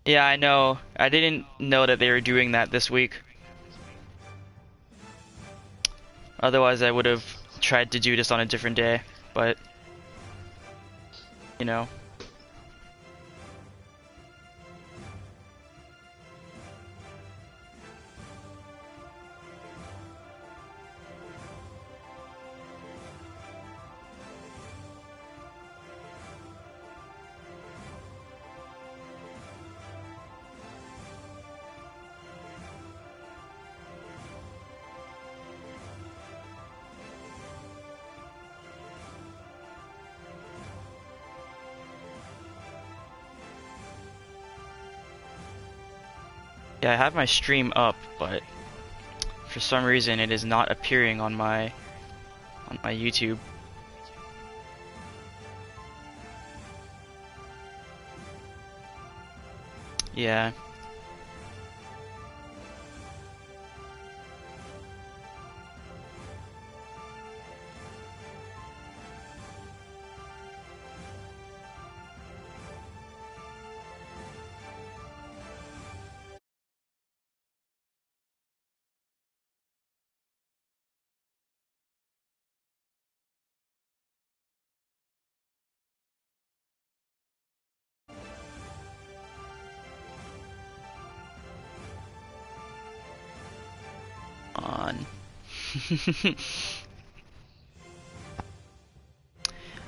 Yeah, I know. I didn't know that they were doing that this week. Otherwise, I would have tried to do this on a different day, but you know. Yeah, I have my stream up, but for some reason it is not appearing on my YouTube. Yeah. On.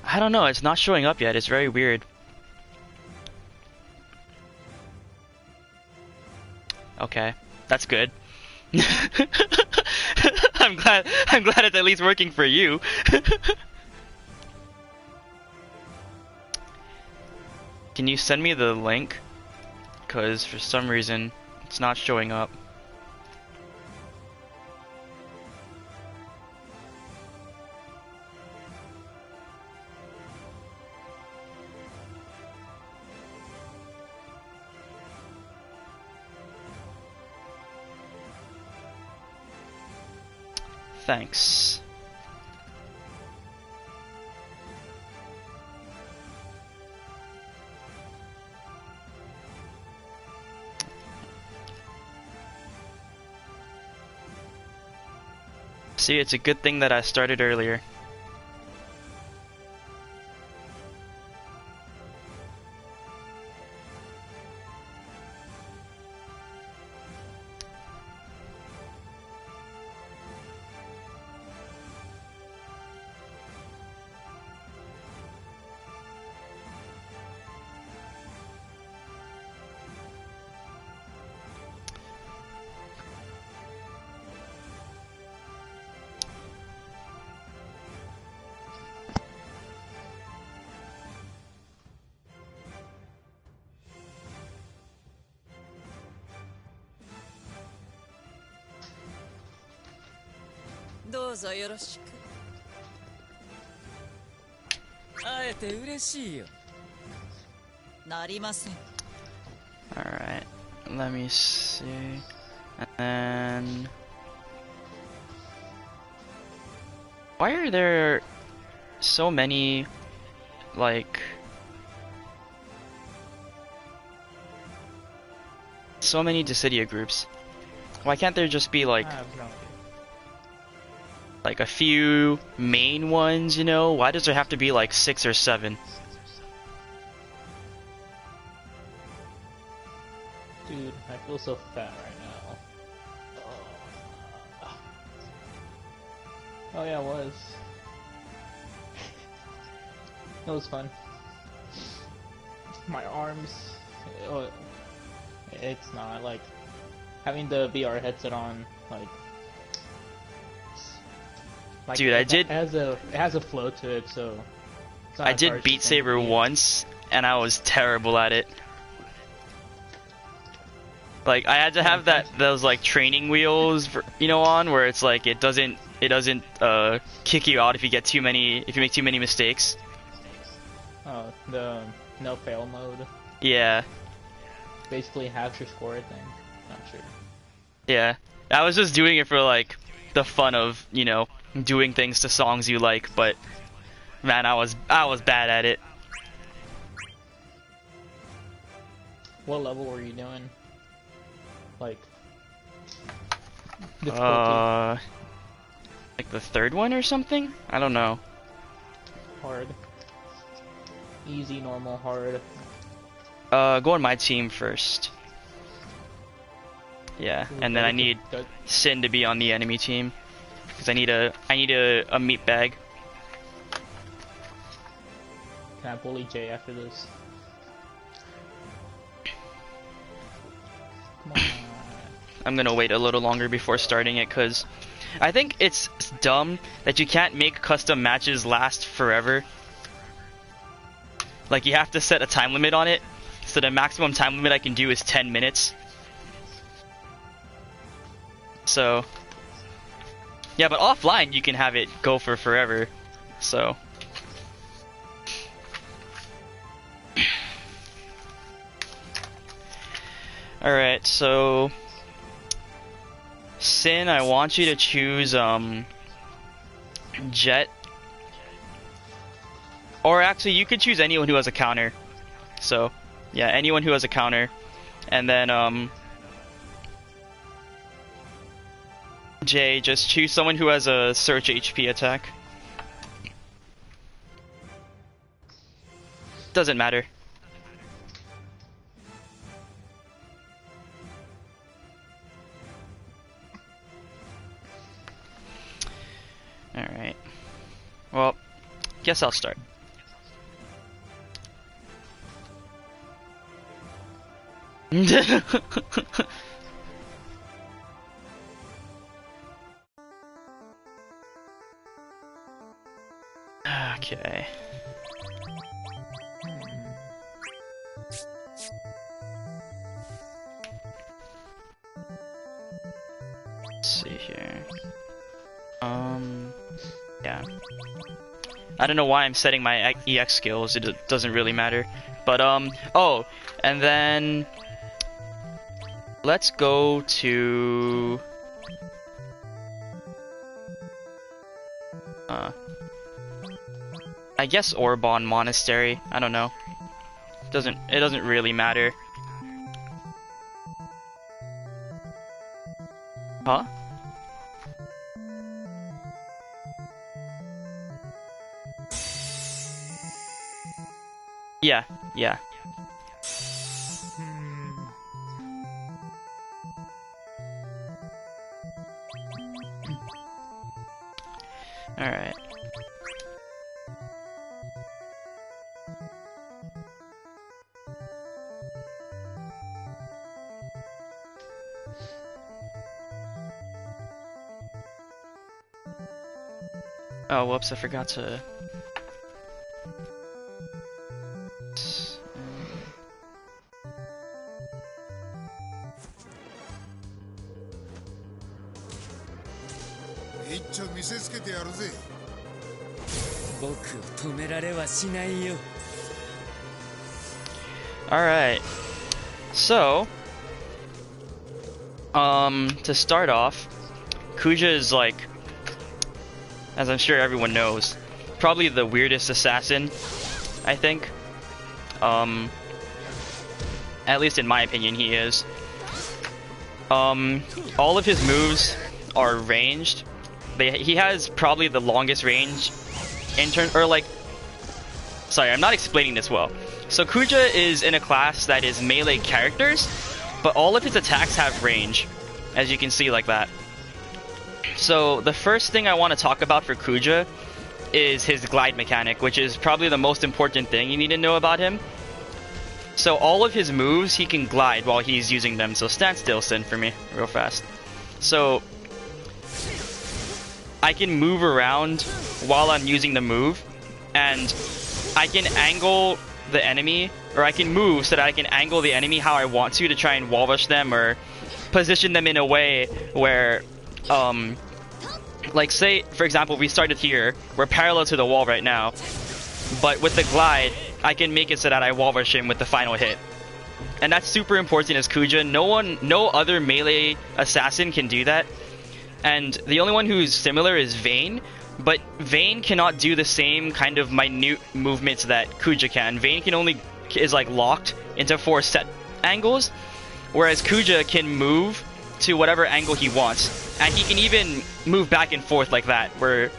I don't know, it's not showing up yet. It's very weird. Okay, that's good. I'm glad it's at least working for you. Can you send me the link? Cause for some reason it's not showing up. Thanks. See, it's a good thing that I started earlier. Alright, let me see. And then... Why are there so many, like... So many Dissidia groups? Why can't there just be like... Like a few main ones, you know? Why does there have to be like 6 or 7? Dude, I feel so fat right now. Oh yeah, it was. It was fun. My arms... Oh, it's not, like... Having the VR headset on, like... Dude, I did... It has a flow to it, so... I did Beat Saber once, and I was terrible at it. Like, I had to have those like training wheels, for, you know, on where it's like it doesn't kick you out if you make too many mistakes. Oh, the no fail mode. Yeah. Basically halves your score, I think. Not sure. Yeah, I was just doing it for like the fun of, you know, doing things to songs you like, but man, I was bad at it. What level were you doing? Like difficulty. Like the third one or something? I don't know. Hard. Easy, normal, hard. Go on my team first. Yeah, and then I need Sin to be on the enemy team because I need a meat bag. Can I bully Jay after this? Come on. I'm gonna wait a little longer before starting it because I think it's dumb that you can't make custom matches last forever. Like you have to set a time limit on it, so the maximum time limit I can do is 10 minutes. So, yeah, but offline you can have it go for forever. So, alright, so Sin, I want you to choose Jet. Or actually, you could choose anyone who has a counter. So, yeah, anyone who has a counter. And then, Jay, just choose someone who has a search HP attack. Doesn't matter. Alright. Well, guess I'll start. Okay. Let's see here. Yeah. I don't know why I'm setting my EX skills, it doesn't really matter. But, oh, and then let's go to I guess Orbon Monastery. I don't know. It doesn't really matter. Huh? Yeah, yeah. Alright. Oh, whoops, I forgot to... Alright. So, to start off, Kuja is like, as I'm sure everyone knows, probably the weirdest assassin, I think. At least in my opinion, he is. All of his moves are ranged. He has probably the longest range in turn, or like, sorry, I'm not explaining this well. So Kuja is in a class that is melee characters, but all of his attacks have range, as you can see like that. So the first thing I want to talk about for Kuja is his glide mechanic, which is probably the most important thing you need to know about him. So all of his moves, he can glide while he's using them. So stand still, Sin, for me, real fast. So I can move around while I'm using the move, and I can angle the enemy, or I can move so that I can angle the enemy how I want to try and wall rush them or position them in a way where, like say, for example, we started here, we're parallel to the wall right now, but with the glide, I can make it so that I wall rush him with the final hit. And that's super important as Kuja. No other melee assassin can do that. And the only one who's similar is Vayne, but Vayne cannot do the same kind of minute movements that Kuja can. Vayne can only is like locked into four set angles, whereas Kuja can move to whatever angle he wants. And he can even move back and forth like that, where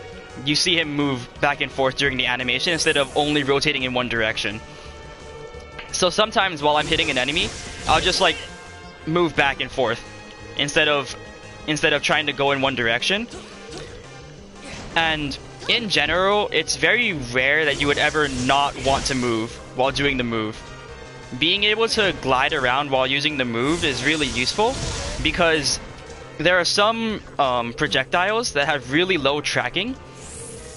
you see him move back and forth during the animation instead of only rotating in one direction. So sometimes while I'm hitting an enemy, I'll just like move back and forth instead of trying to go in one direction. And in general, it's very rare that you would ever not want to move while doing the move. Being able to glide around while using the move is really useful because there are some projectiles that have really low tracking,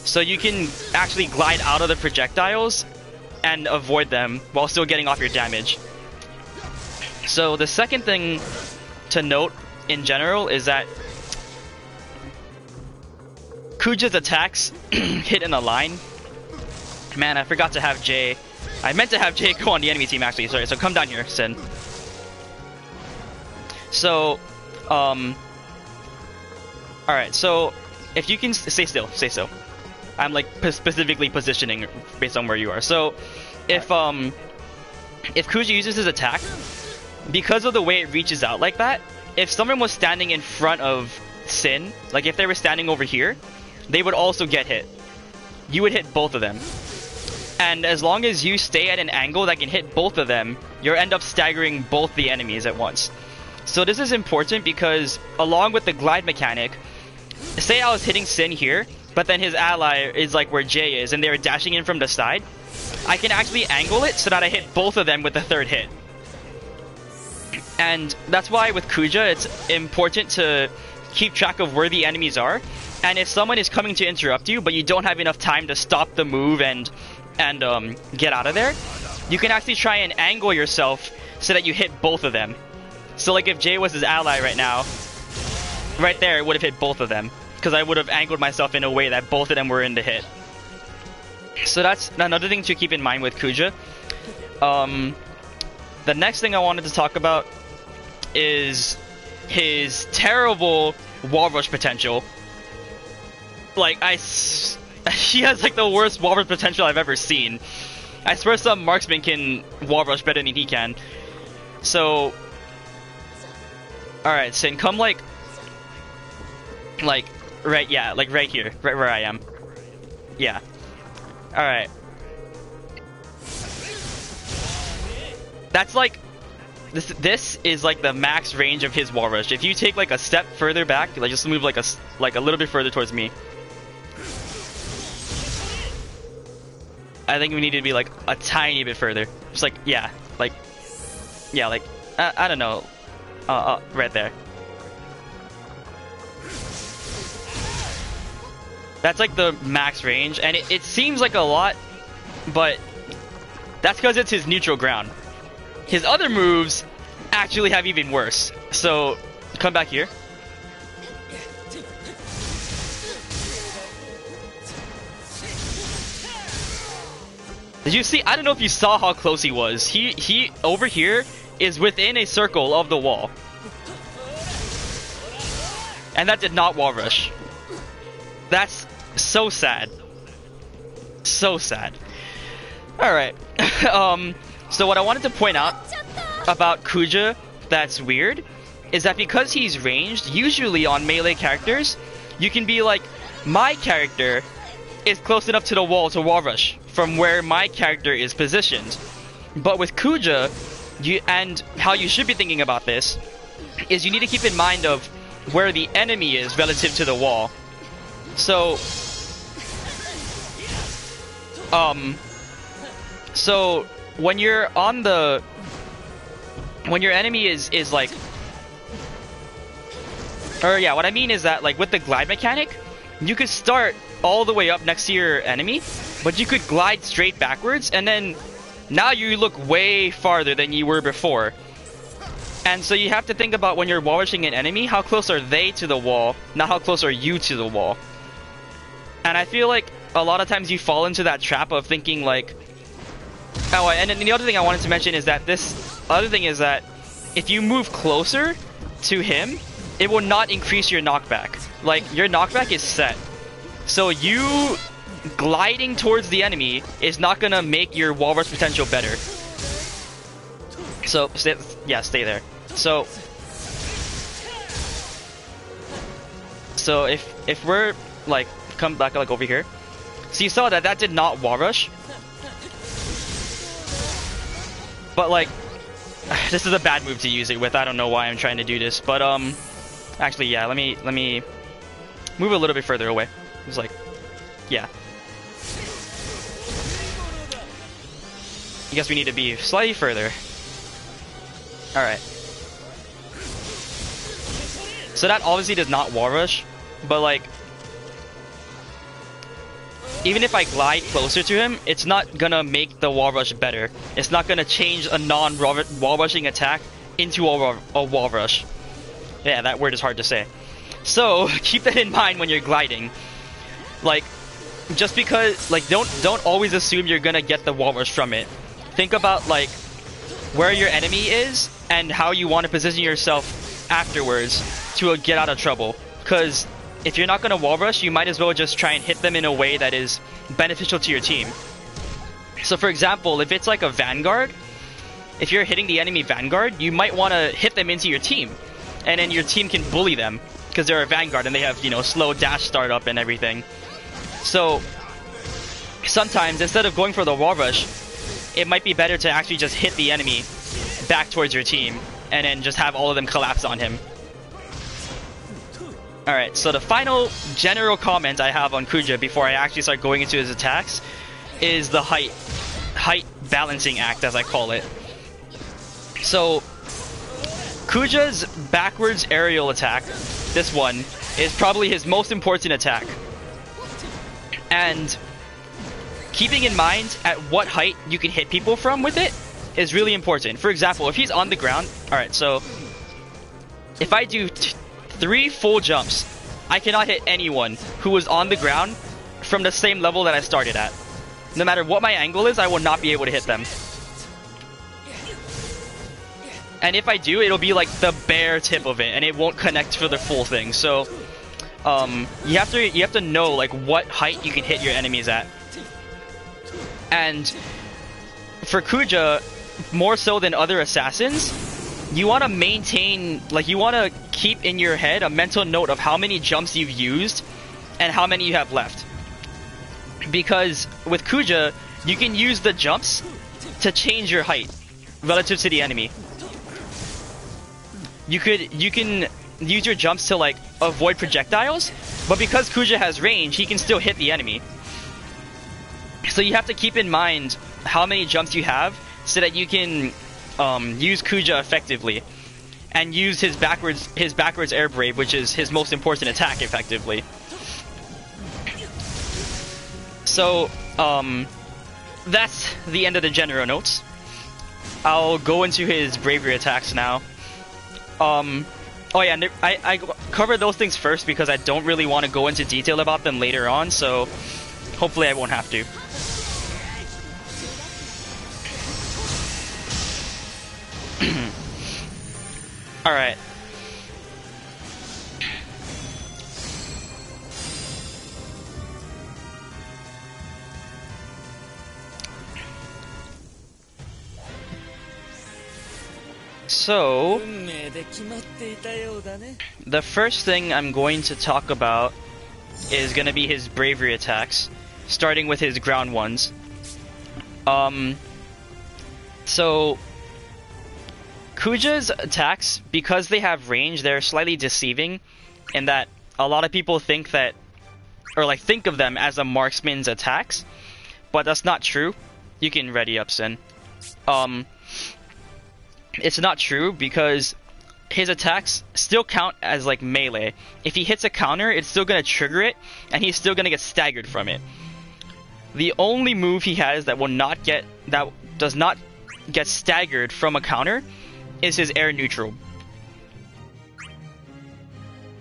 so you can actually glide out of the projectiles and avoid them while still getting off your damage. So the second thing to note in general is that Kuja's attacks hit in a line. Man, I forgot to have Jay. I meant to have Jay go on the enemy team actually, sorry, so come down here, Sin. So, alright, so if you can stay still, stay still. I'm like specifically positioning based on where you are. So, if Kuja uses his attack, because of the way it reaches out like that, if someone was standing in front of Sin, like if they were standing over here, they would also get hit. You would hit both of them. And as long as you stay at an angle that can hit both of them, you'll end up staggering both the enemies at once. So this is important because along with the glide mechanic, say I was hitting Sin here, but then his ally is like where Jay is and they were dashing in from the side, I can actually angle it so that I hit both of them with the third hit. And that's why with Kuja it's important to keep track of where the enemies are. And if someone is coming to interrupt you, but you don't have enough time to stop the move and get out of there, you can actually try and angle yourself so that you hit both of them. So like if Jay was his ally right now, right there it would have hit both of them, because I would have angled myself in a way that both of them were in the hit. So that's another thing to keep in mind with Kuja. The next thing I wanted to talk about is his terrible wall rush potential. Like, he has like the worst wall rush potential I've ever seen. I swear some marksman can wall rush better than he can. So, alright, Sin, come like right, yeah, like right here, right where I am. Yeah. Alright. That's like, this is like the max range of his wall rush. If you take like a step further back, like just move like a little bit further towards me. I think we need to be like a tiny bit further. Just like, yeah, like I don't know, right there. That's like the max range, and it seems like a lot, but that's because it's his neutral ground. His other moves actually have even worse. So, come back here. Did you see? I don't know if you saw how close he was. He over here is within a circle of the wall. And that did not wall rush. That's so sad. So sad. Alright. So what I wanted to point out about Kuja that's weird is that because he's ranged, usually on melee characters, you can be like, my character is close enough to the wall to wall rush from where my character is positioned. But with Kuja, and how you should be thinking about this, is you need to keep in mind of where the enemy is relative to the wall. So, so when you're on the, when your enemy is like, or yeah, what I mean is that like with the glide mechanic, you could start all the way up next to your enemy, but you could glide straight backwards, and then now you look way farther than you were before. And so you have to think about when you're wall rushing an enemy, how close are they to the wall, not how close are you to the wall. And I feel like a lot of times you fall into that trap of thinking like, oh, and then the other thing I wanted to mention is that if you move closer to him, it will not increase your knockback. Like, your knockback is set. So you gliding towards the enemy is not gonna make your wall rush potential better. So stay there. So if we're like come back like over here, so you saw that did not wall rush, but like this is a bad move to use it with. I don't know why I'm trying to do this, but actually yeah, let me move a little bit further away. It's like yeah. I guess we need to be slightly further. Alright. So that obviously does not wall rush, but like, even if I glide closer to him, it's not gonna make the wall rush better. It's not gonna change a non-wall rushing attack into a wall rush. Yeah, that word is hard to say. So keep that in mind when you're gliding. Like, just because, like, don't always assume you're gonna get the wall rush from it. Think about like where your enemy is and how you want to position yourself afterwards to get out of trouble. Because if you're not gonna wall rush, you might as well just try and hit them in a way that is beneficial to your team. So for example, if it's like a vanguard, if you're hitting the enemy vanguard, you might want to hit them into your team, and then your team can bully them because they're a vanguard and they have, you know, slow dash startup and everything. So sometimes instead of going for the wall rush, it might be better to actually just hit the enemy back towards your team and then just have all of them collapse on him. Alright, so the final general comment I have on Kuja before I actually start going into his attacks is the height balancing act, as I call it. So Kuja's backwards aerial attack, this one, is probably his most important attack. And keeping in mind at what height you can hit people from with it is really important. For example, if he's on the ground, alright, so if I do 3 full jumps, I cannot hit anyone who is on the ground from the same level that I started at. No matter what my angle is, I will not be able to hit them. And if I do, it'll be like the bare tip of it, and it won't connect for the full thing. So you have to know like what height you can hit your enemies at. And for Kuja, more so than other assassins, you want to maintain, like, you want to keep in your head a mental note of how many jumps you've used and how many you have left. Because with Kuja, you can use the jumps to change your height relative to the enemy. You can use your jumps to like avoid projectiles, but because Kuja has range, he can still hit the enemy. So you have to keep in mind how many jumps you have so that you can use Kuja effectively and use his backwards air brave, which is his most important attack, effectively. So that's the end of the general notes. I'll go into his bravery attacks now. Oh yeah, and I covered those things first because I don't really want to go into detail about them later on, so hopefully I won't have to. Alright. So, the first thing I'm going to talk about is going to be his bravery attacks, starting with his ground ones. So Kuja's attacks, because they have range, they're slightly deceiving in that a lot of people think that, or like think of them as a marksman's attacks, but that's not true. You can ready up, Sin. It's not true because his attacks still count as like melee. If he hits a counter, it's still gonna trigger it, and he's still gonna get staggered from it. The only move he has that does not get staggered from a counter is his air neutral.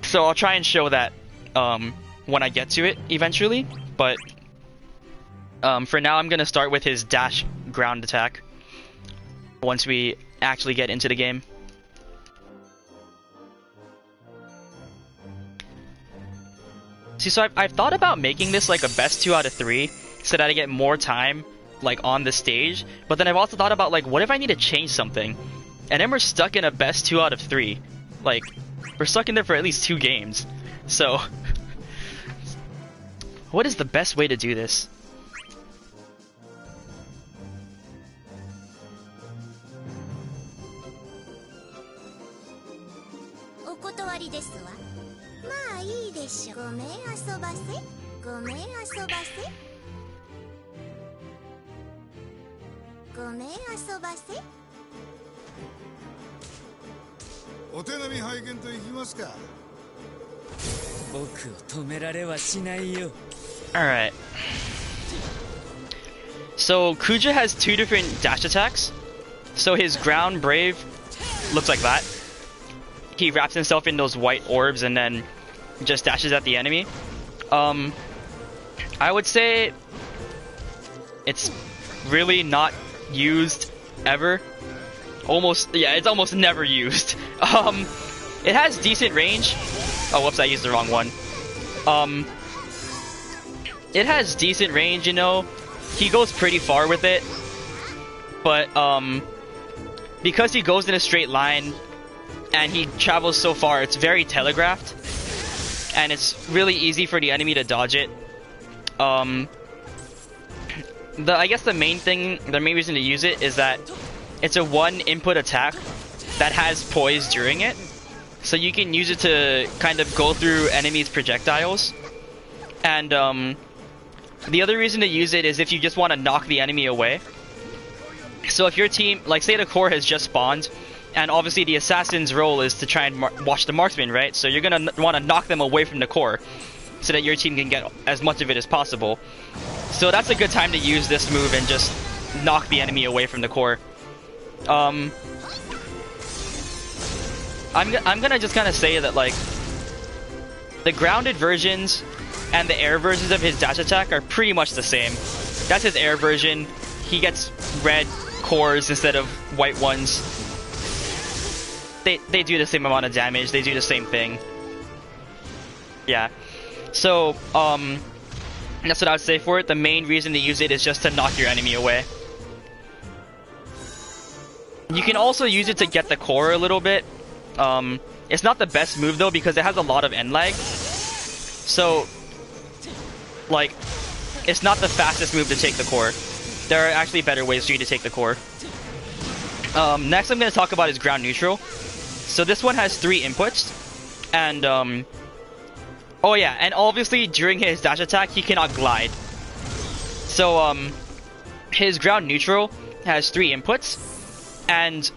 So I'll try and show that when I get to it eventually, but for now I'm gonna start with his dash ground attack once we actually get into the game. See, so I've thought about making this like a best 2 out of 3 so that I get more time like on the stage, but then I've also thought about like, what if I need to change something? And then we're stuck in a best 2 out of 3. Like, we're stuck in there for at least 2 games. So, what is the best way to do this? Alright. So Kuja has 2 different dash attacks. So his ground brave looks like that. He wraps himself in those white orbs and then just dashes at the enemy. I would say it's really not used ever. It's almost never used. It has decent range. Oh, whoops, I used the wrong one. It has decent range, you know. He goes pretty far with it. But, because he goes in a straight line and he travels so far, it's very telegraphed. And it's really easy for the enemy to dodge it. I guess the main reason to use it is that it's a 1 input attack that has poise during it. So you can use it to kind of go through enemies' projectiles. And the other reason to use it is if you just want to knock the enemy away. So if your team, like say the core has just spawned, and obviously the assassin's role is to try and watch the marksman, right? So you're going to want to knock them away from the core so that your team can get as much of it as possible. So that's a good time to use this move and just knock the enemy away from the core. I'm gonna just kind of say that like the grounded versions and the air versions of his dash attack are pretty much the same. That's his air version. He gets red cores instead of white ones. They do the same amount of damage. They do the same thing. Yeah. So that's what I would say for it. The main reason to use it is just to knock your enemy away. You can also use it to get the core a little bit. It's not the best move though because it has a lot of end lag. So, like, it's not the fastest move to take the core. There are actually better ways for you to take the core. Next I'm going to talk about is ground neutral. So this one has 3 inputs. And, oh yeah, and obviously during his dash attack he cannot glide. So, his ground neutral has 3 inputs. And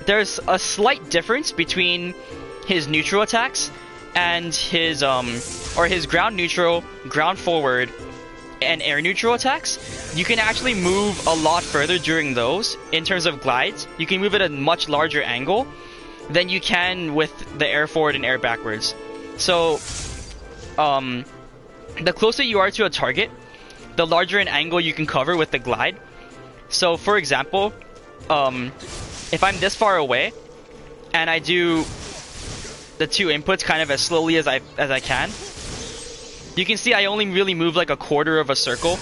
there's a slight difference between his neutral attacks and his ground neutral, ground forward, and air neutral attacks. You can actually move a lot further during those in terms of glides. You can move at a much larger angle than you can with the air forward and air backwards. So, the closer you are to a target, the larger an angle you can cover with the glide. So, for example, if I'm this far away and I do the 2 inputs kind of as slowly as I can, you can see I only really move like a quarter of a circle.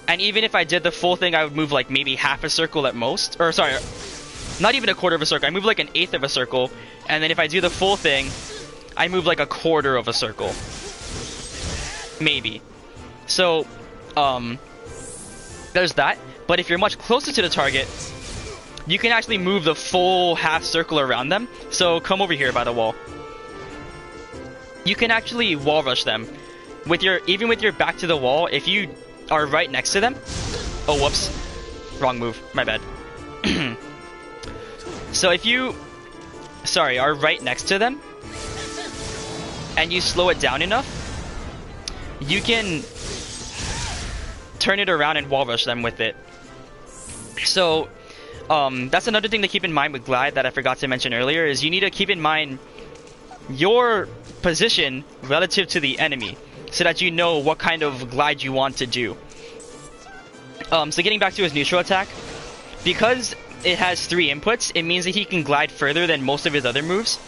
And even if I did the full thing, I would move like maybe half a circle at most. Or sorry, not even a quarter of a circle. I move like an eighth of a circle. And then if I do the full thing, I move like a quarter of a circle. Maybe. So, there's that. But if you're much closer to the target, you can actually move the full half circle around them. So come over here by the wall. You can actually wall rush them. Even with your back to the wall, if you are right next to them. Oh, whoops. Wrong move. My bad. So if you, are right next to them, and you slow it down enough, you can turn it around and wall rush them with it. So, that's another thing to keep in mind with glide that I forgot to mention earlier, is you need to keep in mind your position relative to the enemy, so that you know what kind of glide you want to do. So getting back to his neutral attack, because it has 3 inputs, it means that he can glide further than most of his other moves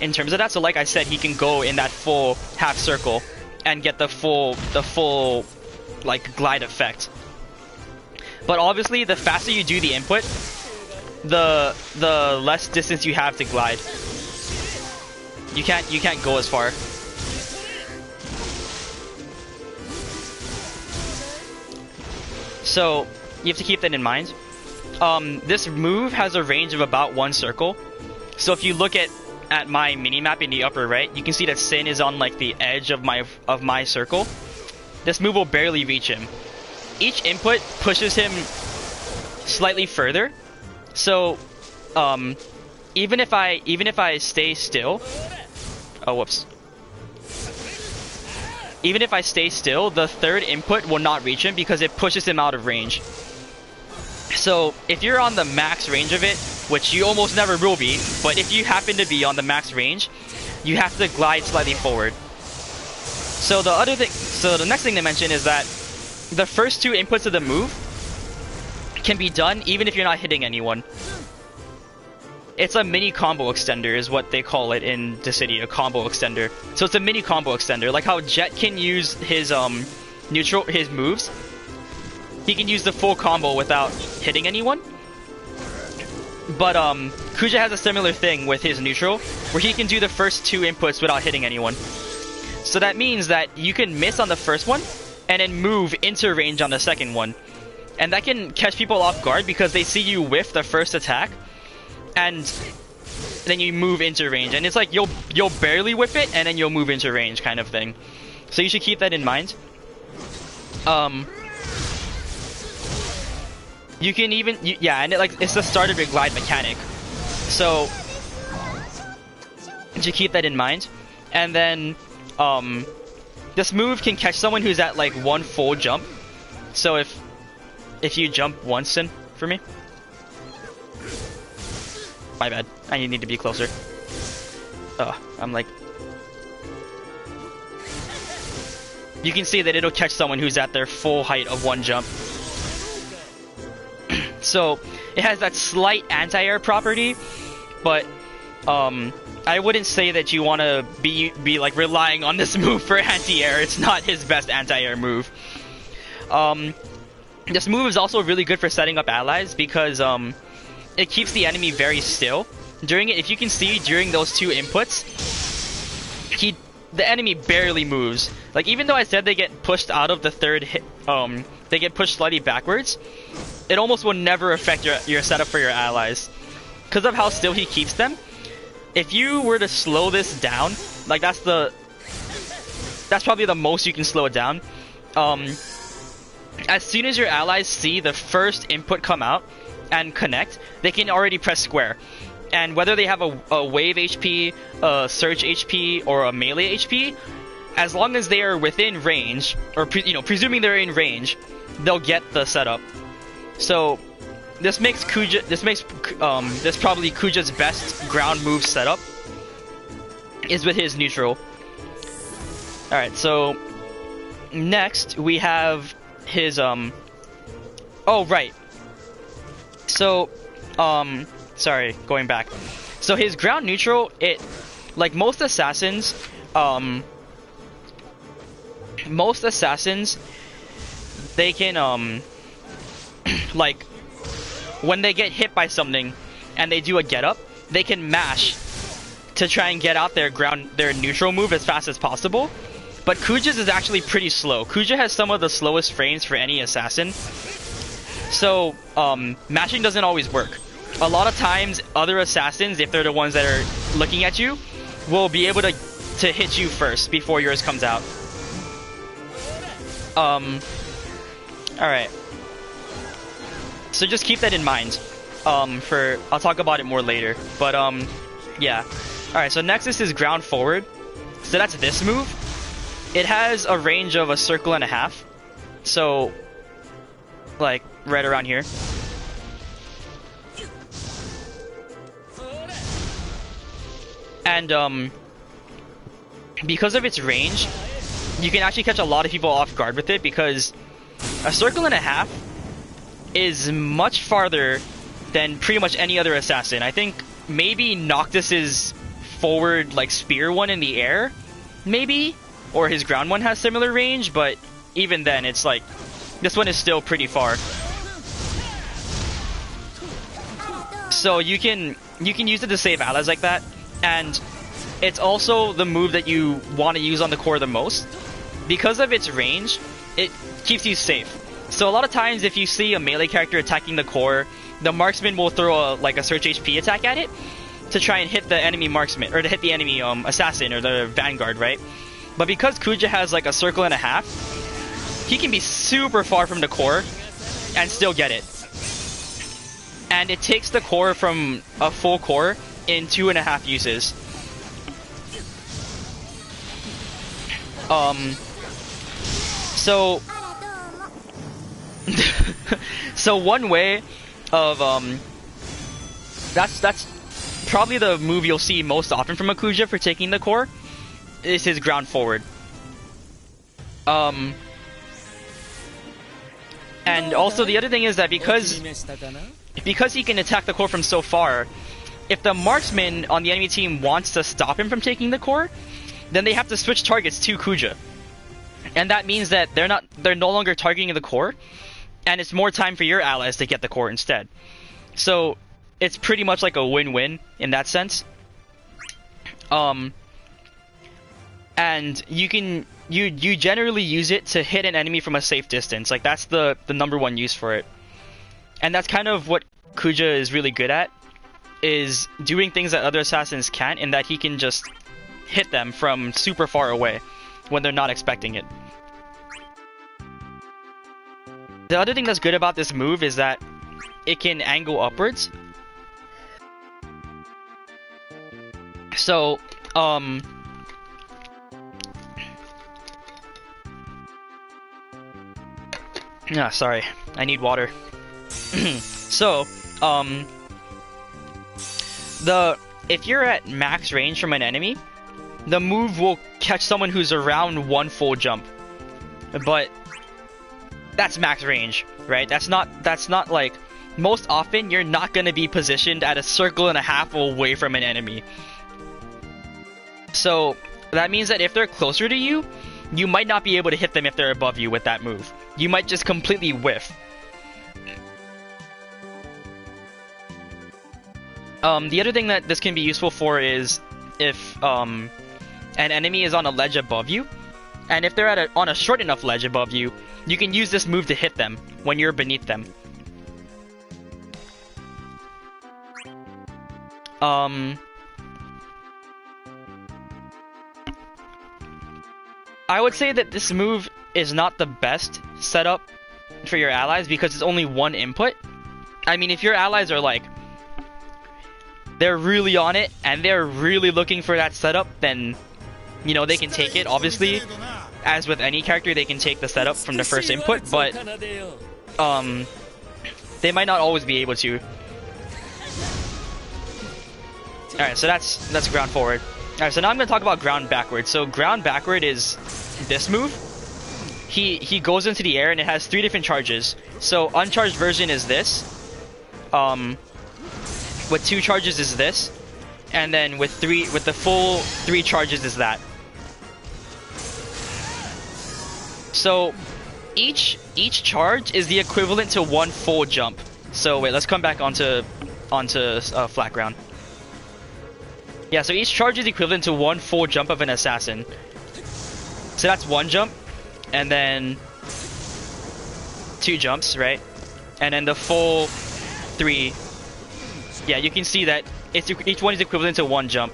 in terms of that. So like I said, he can go in that full half circle and get the full like glide effect. But obviously, the faster you do the input, the less distance you have to glide. You can't go as far. So you have to keep that in mind. This move has a range of about 1 circle. So if you look at my minimap in the upper right, you can see that Sin is on like the edge of my circle. This move will barely reach him. Each input pushes him slightly further. So even if I stay still, oh whoops. Even if I stay still, the third input will not reach him because it pushes him out of range. So if you're on the max range of it, which you almost never will be, but if you happen to be on the max range, you have to glide slightly forward. So the next thing to mention is that the first 2 inputs of the move can be done even if you're not hitting anyone. It's a mini combo extender is what they call it in the city, a combo extender. So it's a mini combo extender, like how Jet can use his his moves. He can use the full combo without hitting anyone. But Kuja has a similar thing with his neutral, where he can do the first 2 inputs without hitting anyone. So that means that you can miss on the first one, and then move into range on the second one. And that can catch people off guard because they see you whiff the first attack, and then you move into range. And it's like you'll barely whiff it, and then you'll move into range kind of thing. So you should keep that in mind. You can even, yeah, and it's the start of your glide mechanic. So you should keep that in mind. And then, this move can catch someone who's at like 1 full jump. So if you jump once in for me. My bad. I need to be closer. I'm like... You can see that it'll catch someone who's at their full height of 1 jump. So, it has that slight anti-air property, but I wouldn't say that you want to be like relying on this move for anti-air. It's not his best anti-air move. This move is also really good for setting up allies because it keeps the enemy very still. During it, if you can see during those 2 inputs, the enemy barely moves. Like, even though I said they get pushed out of the third hit, they get pushed slightly backwards, it almost will never affect your setup for your allies. Because of how still he keeps them, if you were to slow this down, like that's probably the most you can slow it down. As soon as your allies see the first input come out and connect, they can already press square. And whether they have a wave HP, a surge HP, or a melee HP, as long as they are within range, or presuming they're in range, they'll get the setup. So this makes Kuja, this probably Kuja's best ground move setup is with his neutral. All right, so next we have his oh right. So sorry, going back. So his ground neutral, it, like most assassins, they can like when they get hit by something and they do a get up, they can mash to try and get out their neutral move as fast as possible. But Kuja's is actually pretty slow. Kuja has some of the slowest frames for any assassin. So mashing doesn't always work. A lot of times other assassins, if they're the ones that are looking at you, will be able to hit you first before yours comes out. Alright. So just keep that in mind. I'll talk about it more later. But yeah. Alright, so next is his ground forward. So that's this move. It has a range of a circle and a half. So like right around here. And because of its range, you can actually catch a lot of people off guard with it, because a circle and a half is much farther than pretty much any other assassin. I think maybe Noctis's forward like spear one in the air, maybe, or his ground one has similar range, but even then it's like this one is still pretty far. So you can use it to save allies like that, and it's also the move that you want to use on the core the most. Because of its range, it keeps you safe. So a lot of times if you see a melee character attacking the core, the marksman will throw a search HP attack at it to try and hit the enemy marksman, or to hit the enemy assassin or the vanguard, right? But because Kuja has like a circle and a half, he can be super far from the core and still get it. And it takes the core from a full core in 2.5 uses. So so one way of that's probably the move you'll see most often from a Kuja for taking the core is his ground forward. And also the other thing is that because he can attack the core from so far, if the marksman on the enemy team wants to stop him from taking the core, then they have to switch targets to Kuja. And that means that they're no longer targeting the core, and it's more time for your allies to get the core instead. So it's pretty much like a win-win in that sense. And you generally use it to hit an enemy from a safe distance. Like that's the number one use for it. And that's kind of what Kuja is really good at, is doing things that other assassins can't, in that he can just hit them from super far away when they're not expecting it. The other thing that's good about this move is that it can angle upwards. So, sorry, I need water. So, if you're at max range from an enemy, the move will catch someone who's around one full jump. But that's max range, right? That's not like, most often you're not going to be positioned at a circle and a half away from an enemy. So that means that if they're closer to you, you might not be able to hit them if they're above you with that move. You might just completely whiff. The other thing that this can be useful for is if an enemy is on a ledge above you, and if they're on a short enough ledge above you, you can use this move to hit them when you're beneath them. I would say that this move is not the best setup for your allies because it's only one input. I mean, if your allies are like, they're really on it and they're really looking for that setup, then, you know, they can take it. Obviously, as with any character, they can take the setup from the first input, but they might not always be able to. Alright, so that's ground forward. Alright, so now I'm going to talk about ground backward. So ground backward is this move. He goes into the air and it has 3 different charges. So uncharged version is this. With 2 charges is this. And then with the full 3 charges is that. So each charge is the equivalent to 1 full jump. So wait, let's come back onto flat ground. Yeah, so each charge is equivalent to 1 full jump of an assassin. So that's 1 jump, and then 2 jumps, right? And then the full 3. Yeah, you can see that each one is equivalent to 1 jump.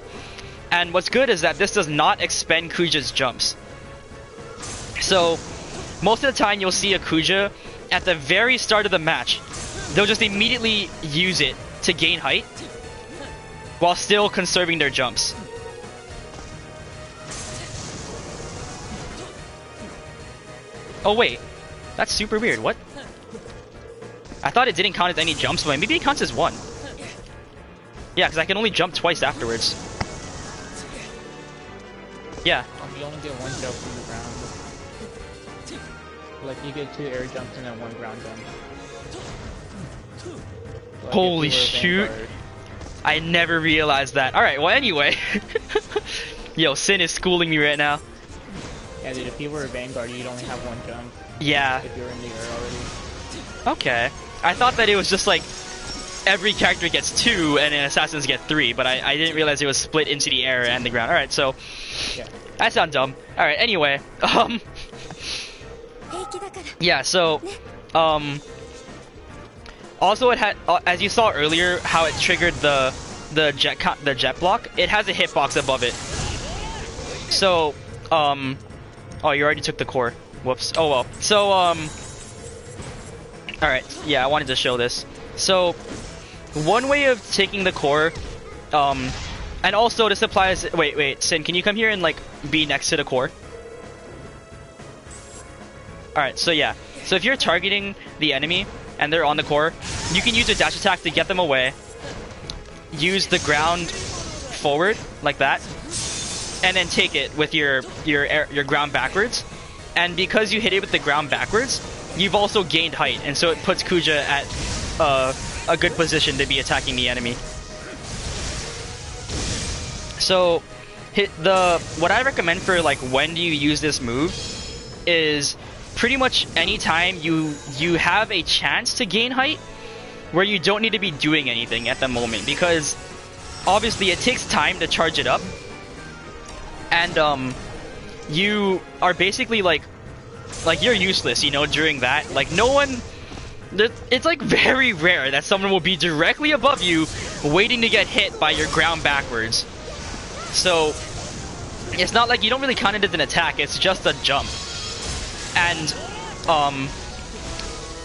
And what's good is that this does not expend Kuja's jumps. So most of the time you'll see a Kuja at the very start of the match, they'll just immediately use it to gain height while still conserving their jumps. Oh wait, that's super weird. What? I thought it didn't count as any jumps, but maybe it counts as 1. Yeah, because I can only jump twice afterwards. Yeah. You only get 1 jump from the ground. Like, you get 2 air jumps and then 1 ground jump. Like, holy shoot. I never realized that. Alright, well anyway. Yo, Sin is schooling me right now. Yeah, dude, if you were a vanguard, you'd only have 1 jump. Yeah. If you're in the air already. Okay. I thought that it was just like every character gets 2 and then assassins get 3, but I didn't realize it was split into the air and the ground. Alright, so Yeah. that sounds dumb. Alright, anyway. Yeah, so also it had as you saw earlier how it triggered the jet block, it has a hitbox above it. So oh, you already took the core. Whoops. Oh well. So alright, yeah, I wanted to show this. So one way of taking the core, and also this applies. Wait, Sin, can you come here and like be next to the core? Alright, so yeah. So if you're targeting the enemy and they're on the core, you can use a dash attack to get them away. Use the ground forward like that, and then take it with your ground backwards. And because you hit it with the ground backwards, you've also gained height, and so it puts Kuja at a good position to be attacking the enemy. So what I recommend for like when do you use this move is pretty much anytime you have a chance to gain height where you don't need to be doing anything at the moment, because obviously it takes time to charge it up, and you are basically like you're useless, you know, during that. Like no one, it's like very rare that someone will be directly above you waiting to get hit by your ground backwards. So it's not like you don't really count it as an attack, it's just a jump. And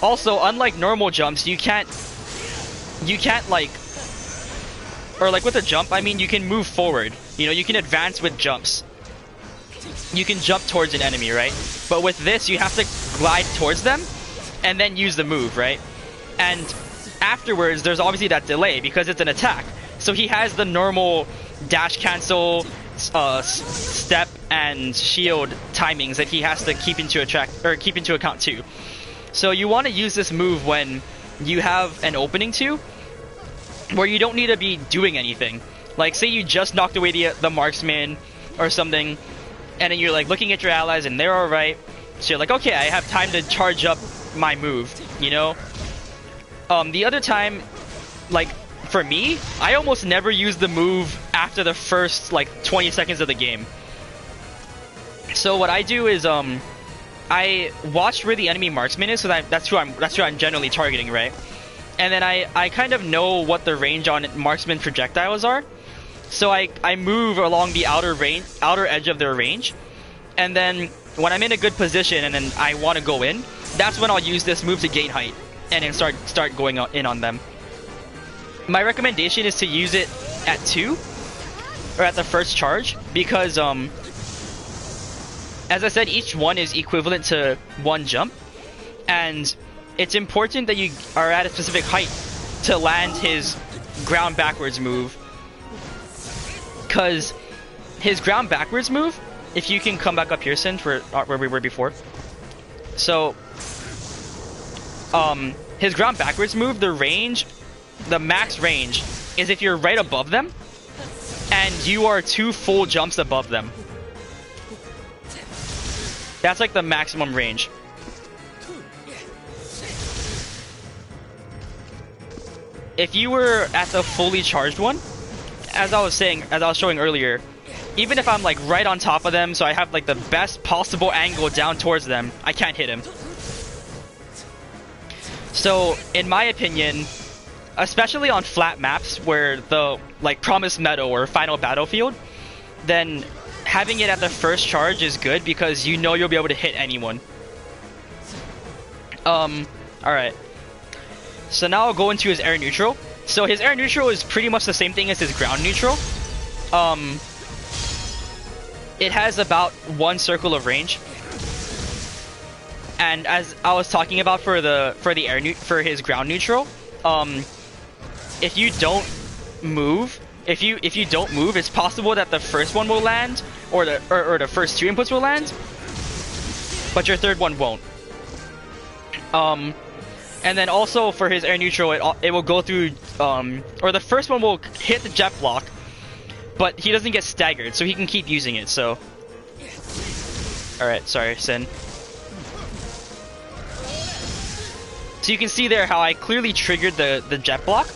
also, unlike normal jumps, you can't like, or like with a jump, I mean, you can move forward. You know, you can advance with jumps. You can jump towards an enemy, right? But with this, you have to glide towards them and then use the move, right? And afterwards, there's obviously that delay because it's an attack. So he has the normal dash cancel, step and shield timings that he has to keep into account too. So you want to use this move when you have an opening to, where you don't need to be doing anything. Like say you just knocked away the marksman or something, and then you're like looking at your allies and they're alright, so you're like, okay, I have time to charge up my move, you know? The other time, like for me, I almost never use the move after the first like 20 seconds of the game. So what I do is I watch where the enemy marksman is, so that's who I'm generally targeting, right? And then I kind of know what the range on marksman projectiles are. So I move along the outer edge of their range, and then when I'm in a good position and then I want to go in, that's when I'll use this move to gain height and then start going in on them. My recommendation is to use it at 2 or at the first charge, because as I said, each one is equivalent to 1 jump, and it's important that you are at a specific height to land his ground backwards move, because his ground backwards move, if you can come back up here, Sin, where we were before. So his ground backwards move, the max range is if you're right above them and you are 2 full jumps above them. That's like the maximum range. If you were at the fully charged one, as I was showing earlier, even if I'm like right on top of them, so I have like the best possible angle down towards them, I can't hit him. So in my opinion, especially on flat maps where the like Promised Meadow or Final Battlefield, then having it at the first charge is good because you know you'll be able to hit anyone. Alright. So now I'll go into his air neutral. So his air neutral is pretty much the same thing as his ground neutral. It has about 1 circle of range. And as I was talking about for his ground neutral, if you don't move, it's possible that the first one will land, or the first 2 inputs will land, but your third one won't. And then also for his air neutral, it will go through, or the first one will hit the jet block, but he doesn't get staggered, so he can keep using it. So, all right, sorry, Sin. So you can see there how I clearly triggered the jet block,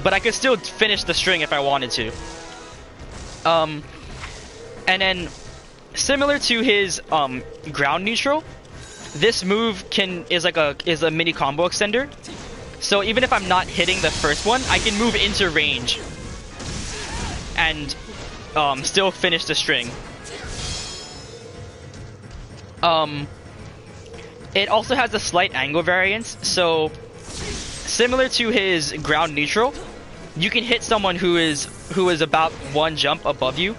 but I could still finish the string if I wanted to. And then, similar to his ground neutral, this move is a mini combo extender. So even if I'm not hitting the first one, I can move into range and still finish the string. It also has a slight angle variance, so similar to his ground neutral, you can hit someone who is about one jump above you.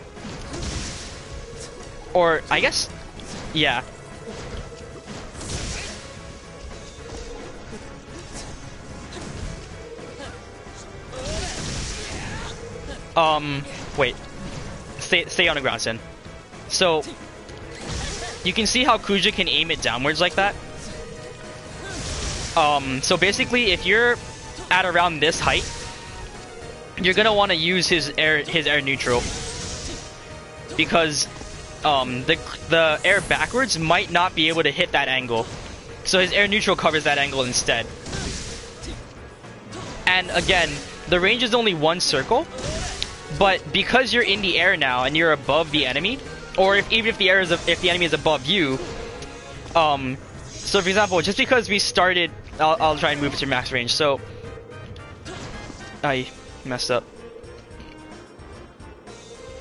Or I guess, yeah. Wait. Stay on the ground, Sin. So, you can see how Kuja can aim it downwards like that. So basically, if you're at around this height, you're gonna want to use his air neutral, because the air backwards might not be able to hit that angle. So his air neutral covers that angle instead. And again, the range is only one circle, but because you're in the air now and you're above the enemy, or even if the enemy is above you, so for example, just because we started, I'll try and move it to max range. So I messed up.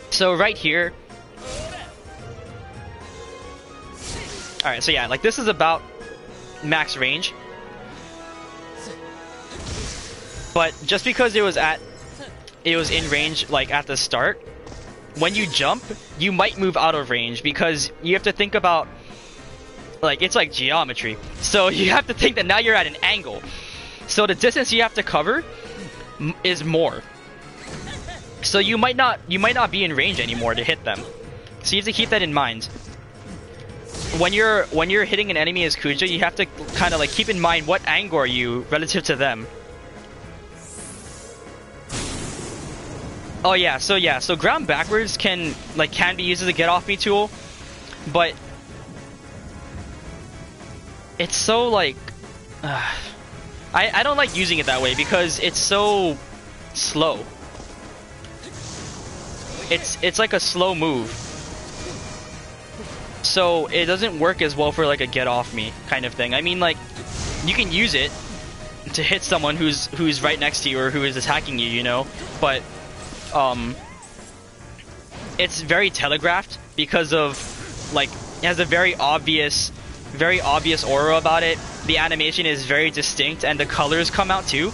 So right here. Alright, so yeah, like this is about max range. But just because it was in range like at the start, when you jump, you might move out of range because you have to think about, like, it's like geometry. So you have to think that now you're at an angle. So the distance you have to cover is more. So you might not be in range anymore to hit them. So you have to keep that in mind. When you're hitting an enemy as Kuja, you have to kind of like keep in mind what angle are you relative to them. Oh yeah, so ground backwards can be used as a get off me tool, but it's so like I don't like using it that way because it's so slow. It's like a slow move. So it doesn't work as well for like a get off me kind of thing. I mean, like, you can use it to hit someone who's right next to you or who is attacking you, you know, but it's very telegraphed because of, like, it has a very obvious aura about it. The animation is very distinct and the colors come out too,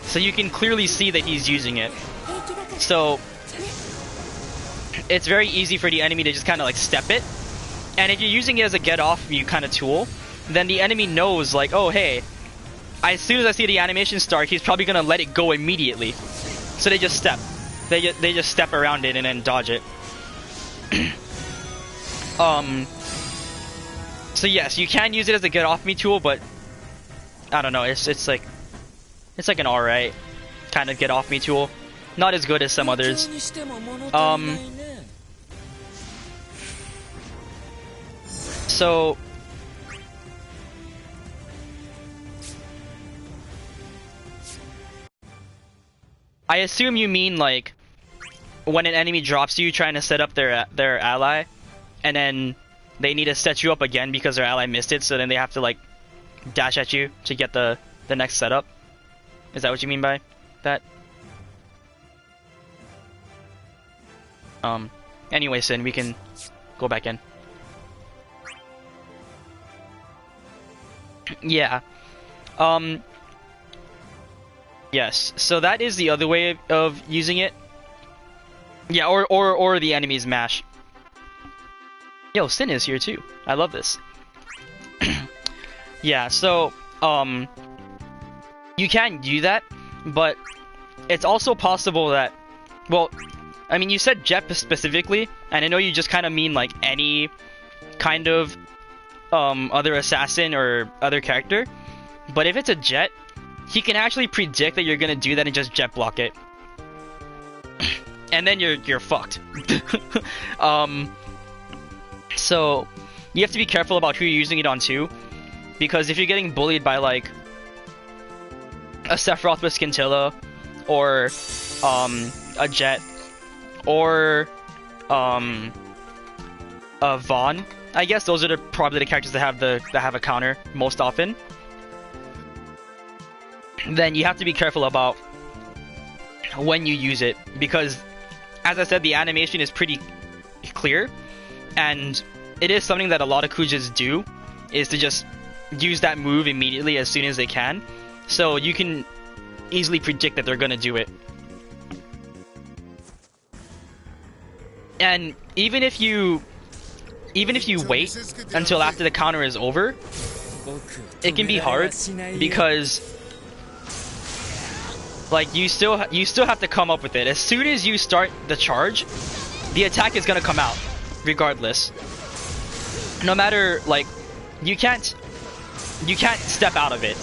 so you can clearly see that he's using it. So it's very easy for the enemy to just kind of like step it, and if you're using it as a get off you kind of tool, then the enemy knows, like, oh hey, as soon as I see the animation start, he's probably gonna let it go immediately. So they just step. They just step around it and then dodge it. So yes, you can use it as a get off me tool, but I don't know. It's like an alright kind of get off me tool. Not as good as some others. So I assume you mean like when an enemy drops you trying to set up their ally, and then they need to set you up again because their ally missed it, so then they have to like dash at you to get the next setup. Is that what you mean by that? Anyway, Sin, we can go back in. Yeah. Yes, so that is the other way of using it. Yeah, or the enemy's mash. Yo, Sin is here too. I love this. Yeah, so you can do that, but it's also possible that, well, I mean, you said jet specifically, and I know you just kind of mean like any kind of other assassin or other character, but if it's a jet, he can actually predict that you're gonna do that and just jet block it, and then you're fucked. So you have to be careful about who you're using it on too, because if you're getting bullied by like a Sephiroth with Scintilla, or a Jet, or a Vaughn. I guess those are probably the characters that have a counter most often. Then you have to be careful about when you use it, because as I said, the animation is pretty clear, and it is something that a lot of Kujas do, is to just use that move immediately as soon as they can. So you can easily predict that they're gonna do it. And even if you wait until after the counter is over, it can be hard, because like you still have to come up with it. As soon as you start the charge, the attack is gonna come out regardless. No matter, like, you can't step out of it.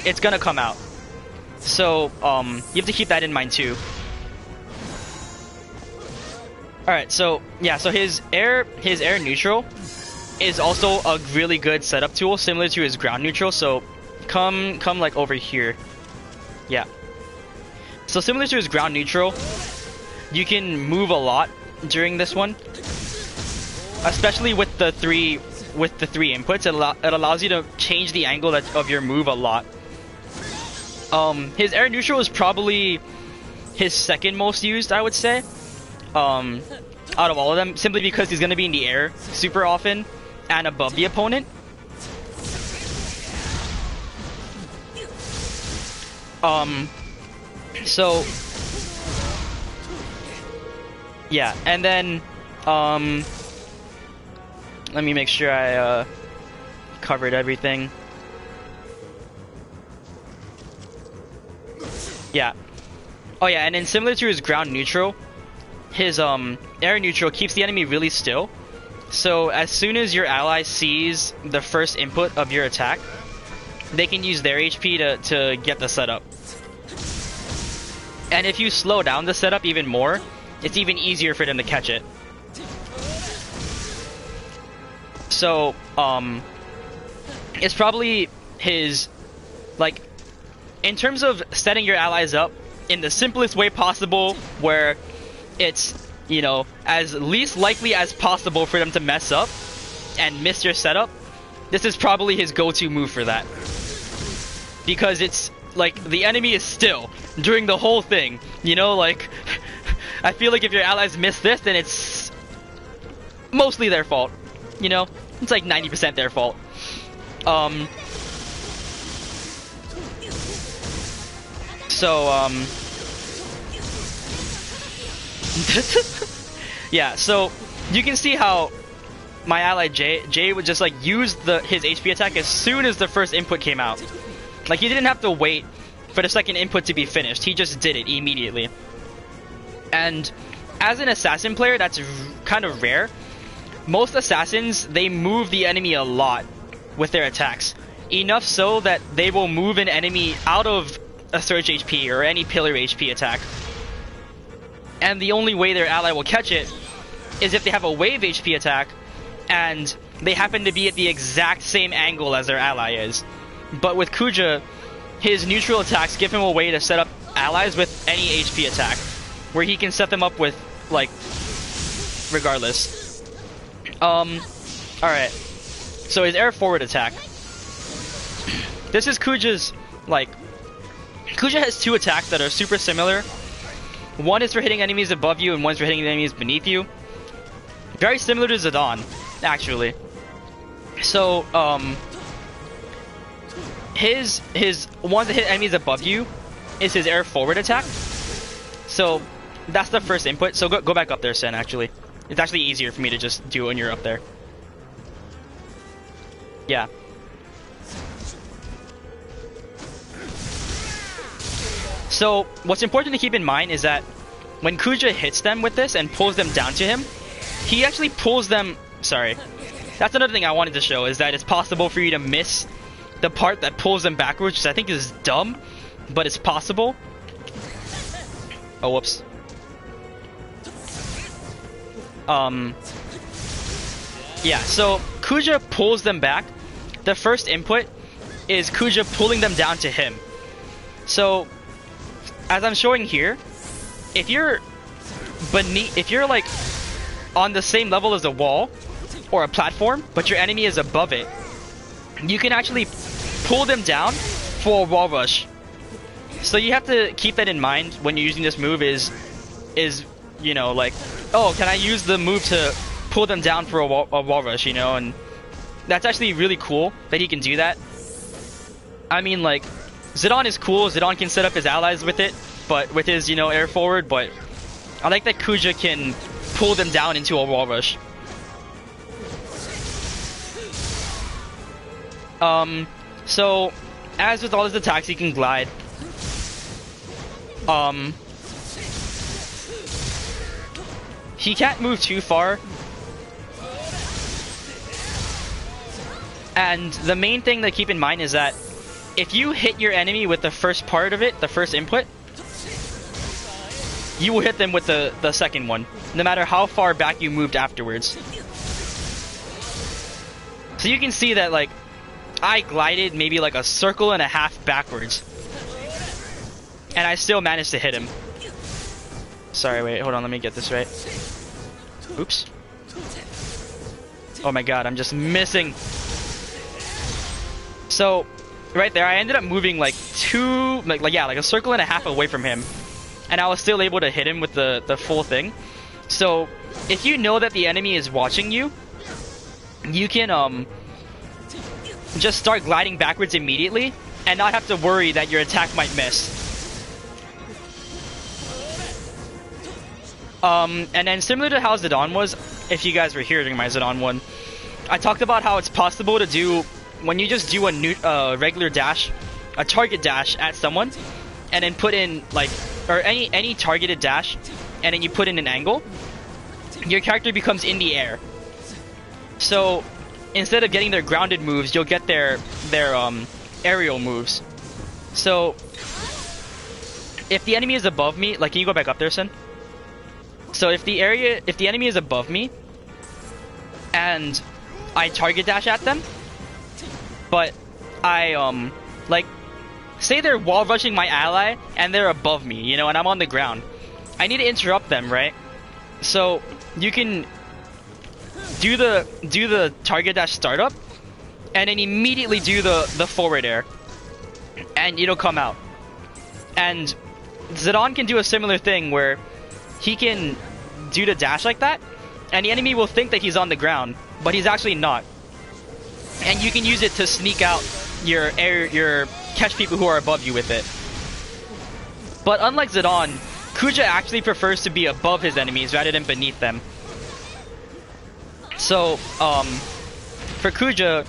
It's gonna come out. So you have to keep that in mind too. Alright, so yeah, so his air neutral is also a really good setup tool, similar to his ground neutral. So come like over here. Yeah. So similar to his ground neutral, you can move a lot during this one. Especially with the three inputs, it allows you to change the angle of your move a lot. His air neutral is probably his second most used, I would say. Out of all of them, simply because he's going to be in the air super often and above the opponent. So yeah, and then let me make sure I covered everything. Yeah. Oh yeah, and then similar to his ground neutral, his air neutral keeps the enemy really still. So as soon as your ally sees the first input of your attack, they can use their HP to get the setup. And if you slow down the setup even more, it's even easier for them to catch it. So it's probably his, like, in terms of setting your allies up in the simplest way possible, where it's, you know, as least likely as possible for them to mess up and miss your setup, this is probably his go-to move for that. Because it's, like, the enemy is still during the whole thing, you know, like, I feel like if your allies miss this, then it's mostly their fault, you know? It's like 90% their fault. Yeah, so you can see how my ally Jay would just like use his HP attack as soon as the first input came out. Like, he didn't have to wait for the second input to be finished. He just did it immediately. And as an assassin player, that's kind of rare. Most assassins, they move the enemy a lot with their attacks. Enough so that they will move an enemy out of a surge HP or any pillar HP attack. And the only way their ally will catch it is if they have a wave HP attack and they happen to be at the exact same angle as their ally is. But with Kuja, his neutral attacks give him a way to set up allies with any HP attack, where he can set them up with, like, regardless. Alright. So his air forward attack. This is Kuja's, like, Kuja has two attacks that are super similar. One is for hitting enemies above you, and one's for hitting enemies beneath you. Very similar to Zidane, actually. So, his one that hit enemies above you is his air forward attack. So that's the first input. So go back up there, Sen, actually. It's actually easier for me to just do it when you're up there. Yeah. So what's important to keep in mind is that when Kuja hits them with this and pulls them down to him, he actually pulls them... Sorry. That's another thing I wanted to show, is that it's possible for you to miss the part that pulls them backwards, which I think is dumb, but it's possible. Oh, whoops. Yeah, so Kuja pulls them back. The first input is Kuja pulling them down to him. So, as I'm showing here, if you're like on the same level as a wall or a platform, but your enemy is above it, you can actually pull them down for a wall rush. So you have to keep that in mind when you're using this move is you know, like, oh, can I use the move to pull them down for a wall rush, you know? And that's actually really cool that he can do that. I mean, like, Zidane is cool. Zidane can set up his allies with it, but with his, you know, air forward, but I like that Kuja can pull them down into a wall rush. So, as with all his attacks, he can glide. He can't move too far. And the main thing to keep in mind is that if you hit your enemy with the first part of it, the first input, you will hit them with the second one, no matter how far back you moved afterwards. So you can see that, like, I glided maybe like a circle and a half backwards, and I still managed to hit him. Sorry, wait, hold on, let me get this right. Oops. Oh my god, I'm just missing. So, right there, I ended up moving like like a circle and a half away from him, and I was still able to hit him with the full thing. So, if you know that the enemy is watching you, you can just start gliding backwards immediately and not have to worry that your attack might miss. And then similar to how Zidane was, if you guys were here during my Zidane one, I talked about how it's possible to do, when you just do a regular dash, a target dash at someone, and then put in, like, or any targeted dash, and then you put in an angle, your character becomes in the air. So, instead of getting their grounded moves, you'll get their aerial moves. So, if the enemy is above me, like, can you go back up there, Sin? So if the enemy is above me, and I target dash at them, but I, like, say they're wall rushing my ally, and they're above me, you know, and I'm on the ground. I need to interrupt them, right? So, you can do the target dash startup, and then immediately do the forward air, and it'll come out. And Zidane can do a similar thing where he can do the dash like that, and the enemy will think that he's on the ground, but he's actually not. And you can use it to sneak out your catch people who are above you with it. But unlike Zidane, Kuja actually prefers to be above his enemies rather than beneath them. So, for Kuja,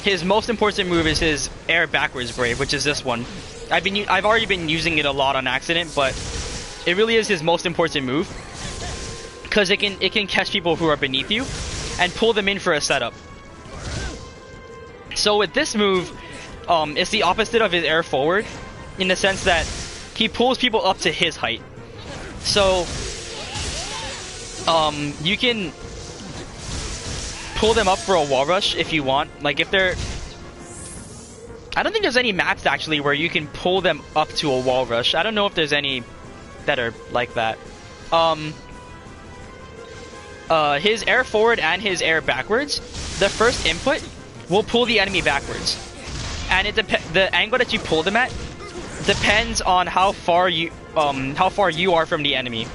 his most important move is his air backwards brave, which is this one. I've already been using it a lot on accident, but it really is his most important move, because it can catch people who are beneath you and pull them in for a setup. So with this move, it's the opposite of his air forward, in the sense that he pulls people up to his height. So you can pull them up for a wall rush if you want. Like, if they're, I don't think there's any maps actually where you can pull them up to a wall rush. I don't know if there's any that are like that. His air forward and his air backwards, the first input will pull the enemy backwards, and the angle that you pull them at depends on how far you are from the enemy.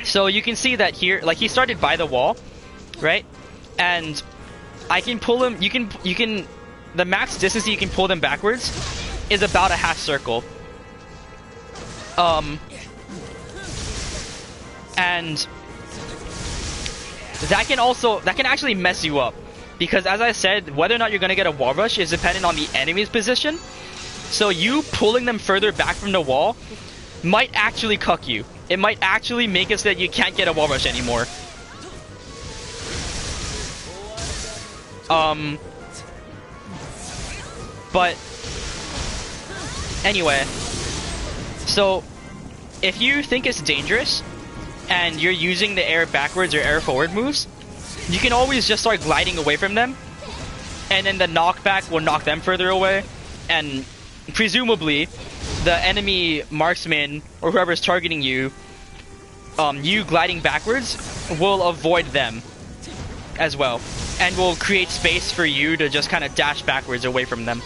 So you can see that here, like, he started by the wall, right? And I can pull him. You can. The max distance you can pull them backwards is about a half circle. And that can actually mess you up, because as I said, whether or not you're gonna get a wall rush is dependent on the enemy's position. So you pulling them further back from the wall might actually cuck you. It might actually make it so that you can't get a wall rush anymore. But anyway, so if you think it's dangerous and you're using the air backwards or air forward moves, you can always just start gliding away from them, and then the knockback will knock them further away, and presumably the enemy marksman or whoever is targeting you, you gliding backwards will avoid them as well, and will create space for you to just kind of dash backwards away from them.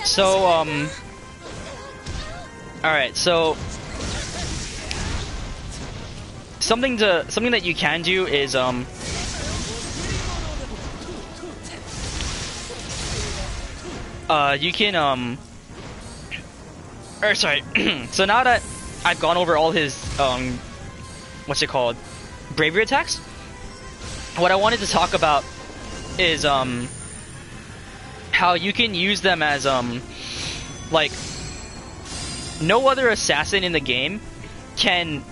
So, alright, so something that you can do is you can or sorry so now that I've gone over all his what's it called, bravery attacks, what I wanted to talk about is how you can use them as like no other assassin in the game can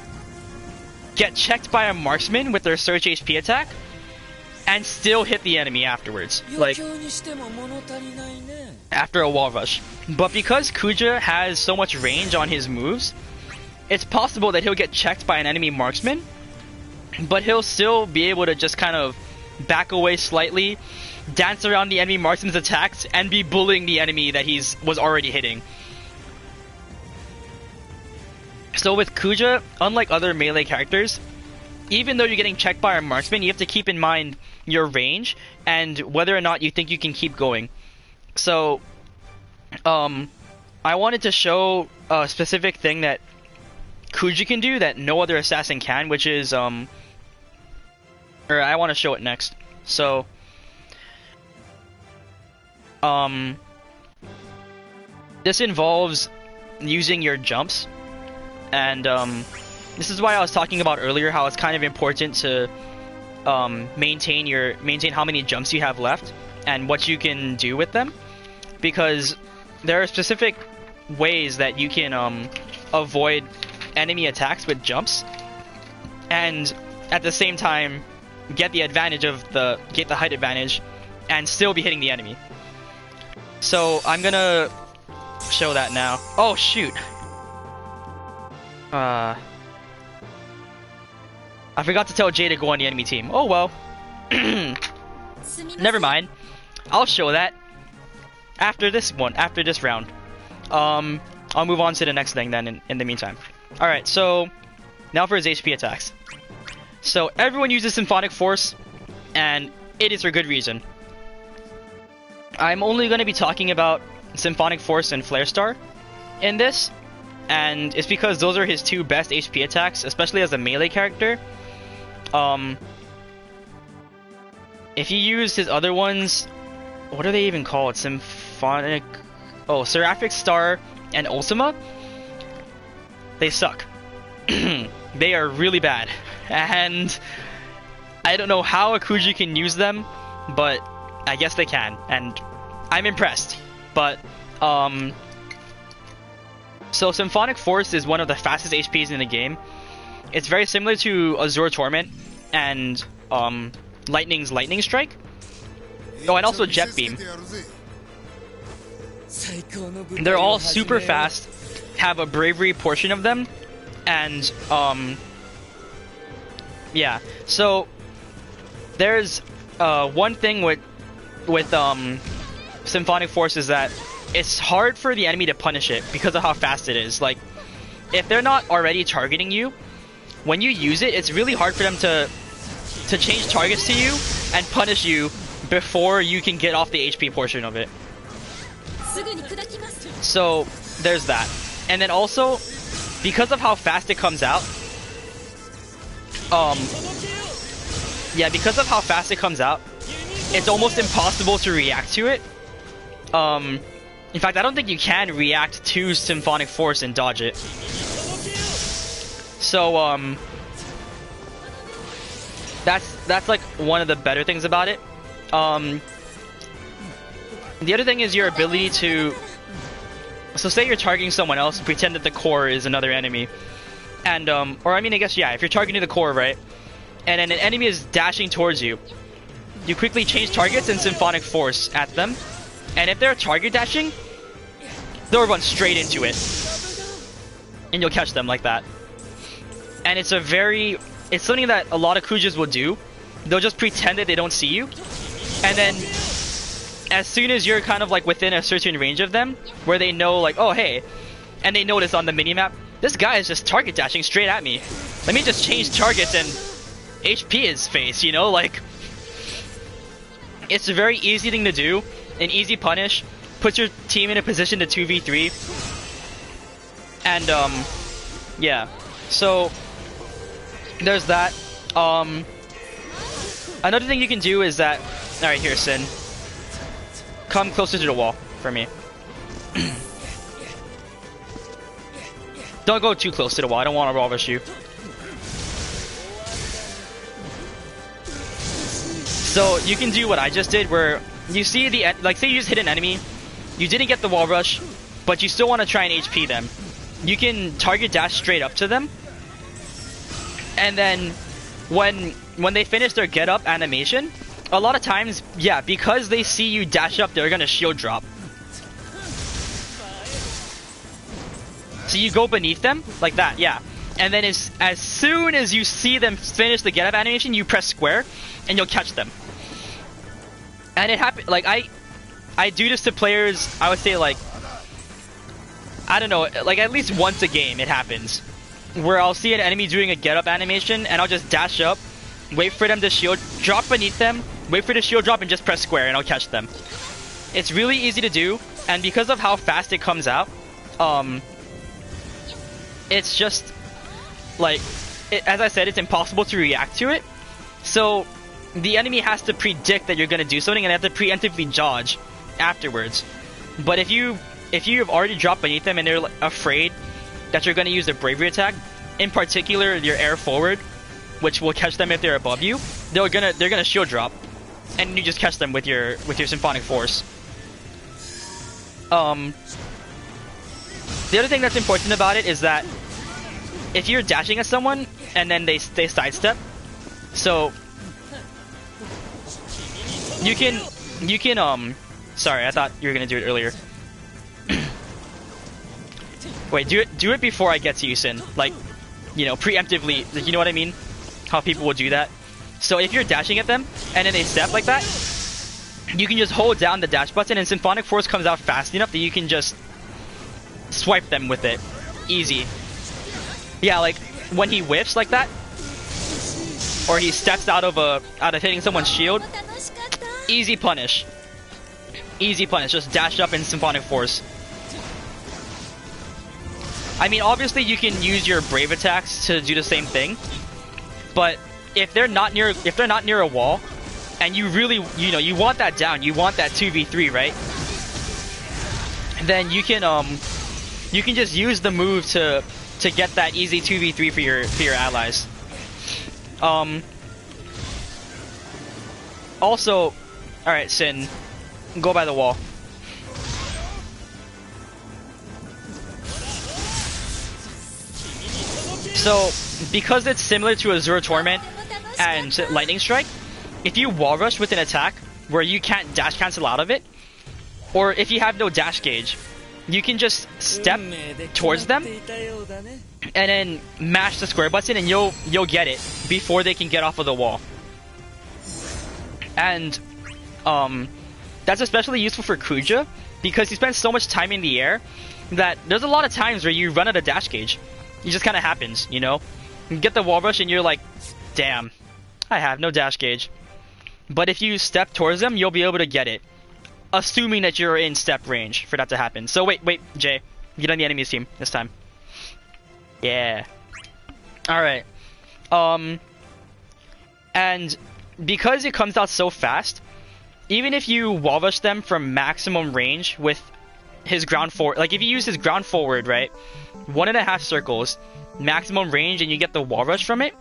get checked by a marksman with their surge HP attack and still hit the enemy afterwards, like after a wall rush. But because Kuja has so much range on his moves, it's possible that he'll get checked by an enemy marksman, but he'll still be able to just kind of back away slightly, dance around the enemy marksman's attacks, and be bullying the enemy that was already hitting. So with Kuja, unlike other melee characters, even though you're getting checked by a marksman, you have to keep in mind your range and whether or not you think you can keep going. So, I wanted to show a specific thing that Kuja can do that no other assassin can, which is, or I want to show it next. So, this involves using your jumps, and this is why I was talking about earlier how it's kind of important to maintain how many jumps you have left and what you can do with them, because there are specific ways that you can avoid enemy attacks with jumps and at the same time get the advantage of the height advantage and still be hitting the enemy. So I'm gonna show that now. Oh shoot. I forgot to tell Jay to go on the enemy team. Oh well. Never mind. I'll show that after this round. I'll move on to the next thing then in the meantime. Alright, so now for his HP attacks. So everyone uses Symphonic Force, and it is for good reason. I'm only going to be talking about Symphonic Force and Flare Star in this, and it's because those are his two best HP attacks, especially as a melee character. If you use his other ones, what are they even called? Symphonic... Oh, Seraphic Star and Ultima? They suck. They are really bad. And I don't know how Akuji can use them, but I guess they can. And I'm impressed. But, so Symphonic Force is one of the fastest HPs in the game. It's very similar to Azure Torment and Lightning's Lightning Strike. Oh, and also Jet Beam. They're all super fast, have a bravery portion of them, and yeah. So there's one thing with Symphonic Force is that it's hard for the enemy to punish it because of how fast it is. Like, if they're not already targeting you, when you use it, it's really hard for them to change targets to you and punish you before you can get off the HP portion of it. So there's that. And then also, because of how fast it comes out, because of how fast it comes out, it's almost impossible to react to it. In fact, I don't think you can react to Symphonic Force and dodge it. So, that's like one of the better things about it. The other thing is your ability to... So say you're targeting someone else, pretend that the core is another enemy. And, or I mean, I guess, yeah, if you're targeting the core, right? And then an enemy is dashing towards you. You quickly change targets and Symphonic Force at them. And if they're target dashing, they'll run straight into it. And you'll catch them like that. And it's something that a lot of Kujas will do they'll just pretend that they don't see you, and then as soon as you're kind of like within a certain range of them, where they know like, oh hey, and they notice on the minimap, this guy is just target dashing straight at me. Let me just change targets and HP his face, you know, like, it's a very easy thing to do, an easy punish, puts your team in a position to 2v3, and yeah, so there's that. Another thing you can do is that, alright, here, Sin, come closer to the wall for me. Don't go too close to the wall, I don't want to wall rush you. So you can do what I just did, where you see the, like, say you just hit an enemy, you didn't get the wall rush, but you still want to try and HP them. You can target dash straight up to them, and then when they finish their get up animation, a lot of times, yeah, because they see you dash up, they're gonna shield drop. So you go beneath them like that, yeah. And then as soon as you see them finish the get up animation, you press square, and you'll catch them. And it happens, like, I do this to players, I would say, like, I don't know, like at least once a game it happens, where I'll see an enemy doing a get up animation, and I'll just dash up, wait for them to shield drop beneath them, wait for the shield drop, and just press square, and I'll catch them. It's really easy to do, and because of how fast it comes out, it's just, like, as I said, it's impossible to react to it. So the enemy has to predict that you're going to do something, and they have to preemptively dodge afterwards. But if you have already dropped beneath them and they're afraid that you're going to use their bravery attack, in particular your air forward, which will catch them if they're above you, they're gonna shield drop, and you just catch them with your symphonic force. The other thing that's important about it is that if you're dashing at someone and then they sidestep, so you can sorry, I thought you were gonna do it earlier. Wait, do it before I get to you, Sin. Like, you know, preemptively, like, you know what I mean? How people will do that. So if you're dashing at them and then they step like that, you can just hold down the dash button, and Symphonic Force comes out fast enough that you can just swipe them with it. Easy. Yeah, like when he whiffs like that, or he steps out of hitting someone's shield, easy punish. Easy punish. Just dash up in Symphonic Force. I mean, obviously you can use your brave attacks to do the same thing, but if they're not near a wall, and you really, you know, you want that down, you want that 2v3, right? Then you can just use the move to get that easy 2v3 for your allies. Also, all right, Sin, go by the wall. So, because it's similar to Azure Torment and Lightning Strike, if you wall rush with an attack where you can't dash cancel out of it, or if you have no dash gauge, you can just step towards them and then mash the square button, and you'll get it before they can get off of the wall. And that's especially useful for Kuja, because he spends so much time in the air that there's a lot of times where you run out of dash gauge. It just kind of happens, you know? You get the wall rush and you're like, damn, I have no dash gauge. But if you step towards them, you'll be able to get it, assuming that you're in step range for that to happen. So wait, Jay, get on the enemy's team this time. Yeah. Alright. And because it comes out so fast, even if you wall rush them from maximum range with his ground forward, like if you use his ground forward, right, 1.5 circles, maximum range, and you get the wall rush from it,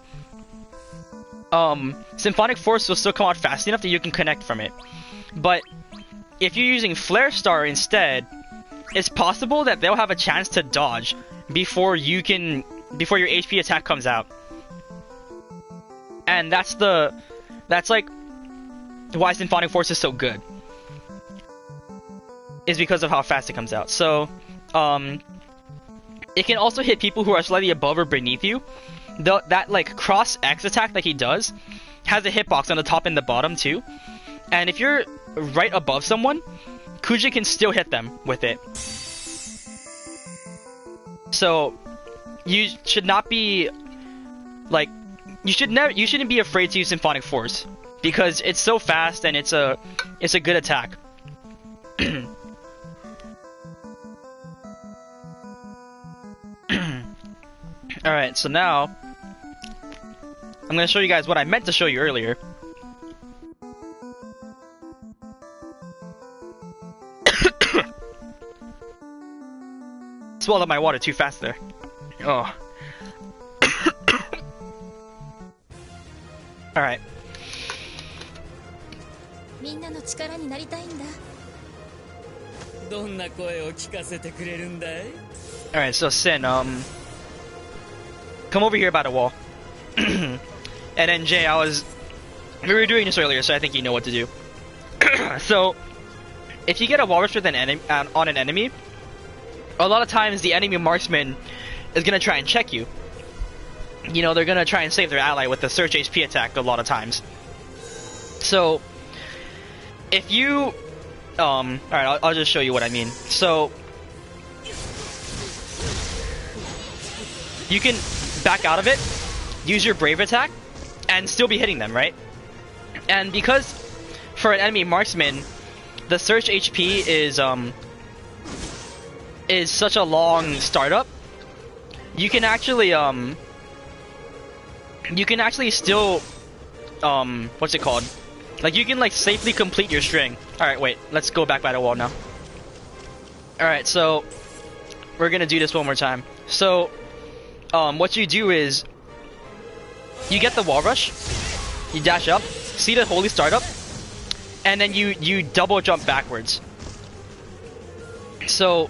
Symphonic Force will still come out fast enough that you can connect from it. But if you're using Flare Star instead, it's possible that they'll have a chance to dodge before your HP attack comes out. And that's like why Symphonic Force is so good, is because of how fast it comes out. So it can also hit people who are slightly above or beneath you, that like cross X attack that he does has a hitbox on the top and the bottom too. And if you're right above someone, Kuja can still hit them with it. So you should not be like you shouldn't be afraid to use Symphonic Force because it's so fast and it's a good attack. Alright, so now I'm gonna show you guys what I meant to show you earlier. Swallowed my water too fast there. Oh. Alright. Alright, so Sin, come over here by the wall. And then Jay, we were doing this earlier, so I think you know what to do. So, if you get a wall rush with on an enemy, a lot of times the enemy marksman is gonna try and check you. You know, they're gonna try and save their ally with the search HP attack a lot of times. So, if you, alright, I'll just show you what I mean. So, you can back out of it, use your Brave attack, and still be hitting them, right? And because for an enemy marksman, the search HP is such a long startup, you can actually still what's it called? Like you can like safely complete your string. Alright, wait, let's go back by the wall now. Alright, so we're gonna do this one more time. So what you do is you get the wall rush, you dash up, see the holy startup, and then you double jump backwards. So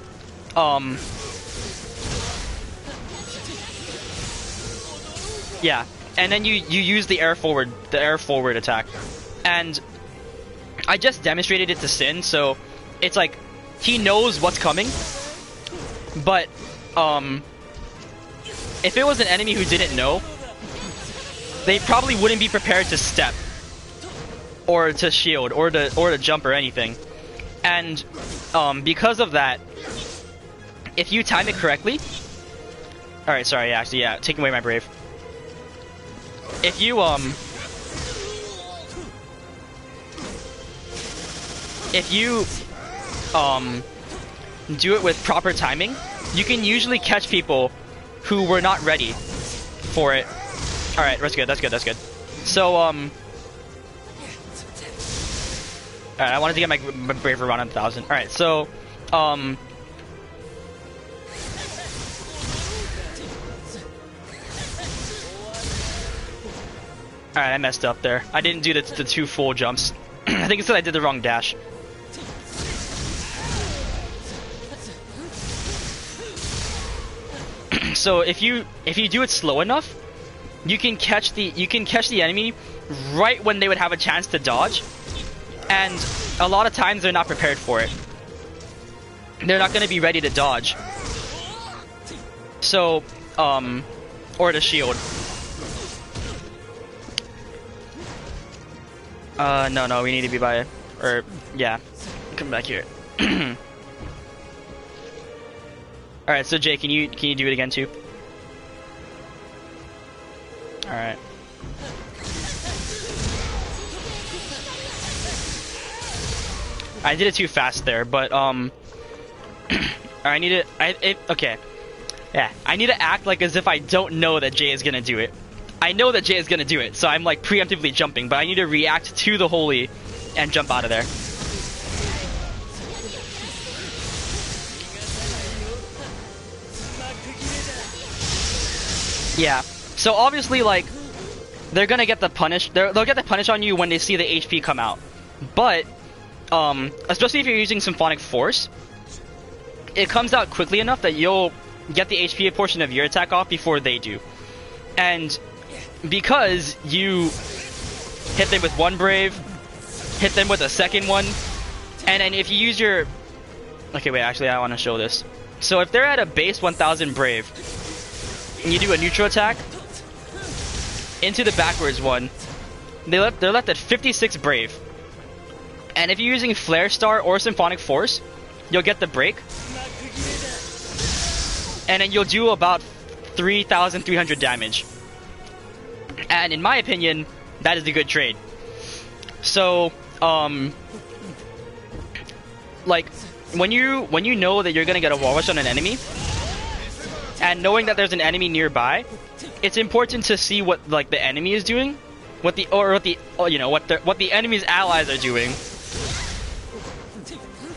yeah, and then you use the air forward attack. And I just demonstrated it to Sin, so it's like he knows what's coming. But if it was an enemy who didn't know, they probably wouldn't be prepared to step or to shield or to jump or anything. And because of that, if you time it correctly, alright, sorry, actually, yeah, taking away my Brave. If you do it with proper timing, you can usually catch people who were not ready for it. Alright, that's good. So, alright, I wanted to get my Brave around 1,000. Alright, so, alright, I messed up there. I didn't do the 2 full jumps. I think it's that I did the wrong dash. So if you do it slow enough, you can catch the enemy right when they would have a chance to dodge, and a lot of times they're not prepared for it. They're not going to be ready to dodge. So, or to shield. No, we need to be by, or yeah, come back here. All right, so Jay, can you do it again too? All right. I did it too fast there, but I need to. Okay. Yeah, I need to act like as if I don't know that Jay is gonna do it. I know that Jay is gonna do it, so I'm like preemptively jumping, but I need to react to the holy and jump out of there. Yeah. So obviously, like, they're gonna get the punish. They'll get the punish on you when they see the HP come out. But especially if you're using Symphonic Force, it comes out quickly enough that you'll get the HP portion of your attack off before they do. And because you hit them with one Brave, hit them with a second one, and then if you use your... Okay, wait, actually I want to show this. So if they're at a base 1000 Brave, and you do a neutral attack, into the backwards one, they're left at 56 brave. And if you're using Flare Star or Symphonic Force, you'll get the break. And then you'll do about 3,300 damage. And in my opinion, that is a good trade. So, like, when you know that you're gonna get a wall rush on an enemy, and knowing that there's an enemy nearby, it's important to see what like the enemy is doing, what the enemy's allies are doing,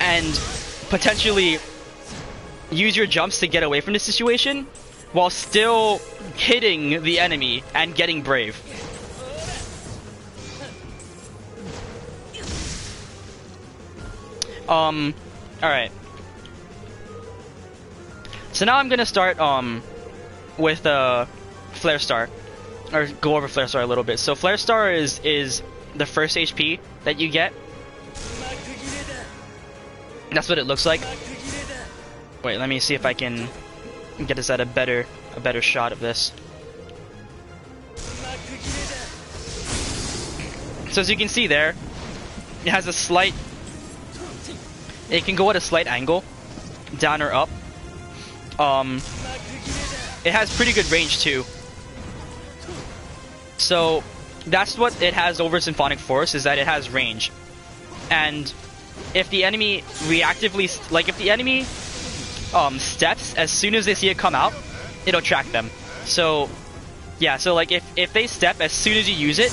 and potentially use your jumps to get away from the situation while still hitting the enemy and getting brave. Alright. So now I'm gonna start with Flare Star, or go over Flare Star a little bit. So Flare Star is the first HP that you get. That's what it looks like. Wait, let me see if I can get us at a better shot of this. So as you can see there, it has a slight. It can go at a slight angle, down or up. It has pretty good range too. So that's what it has over Symphonic Force, is that it has range. And if the enemy reactively, like if the enemy steps, as soon as they see it come out, it'll track them. So yeah, so like if they step as soon as you use it,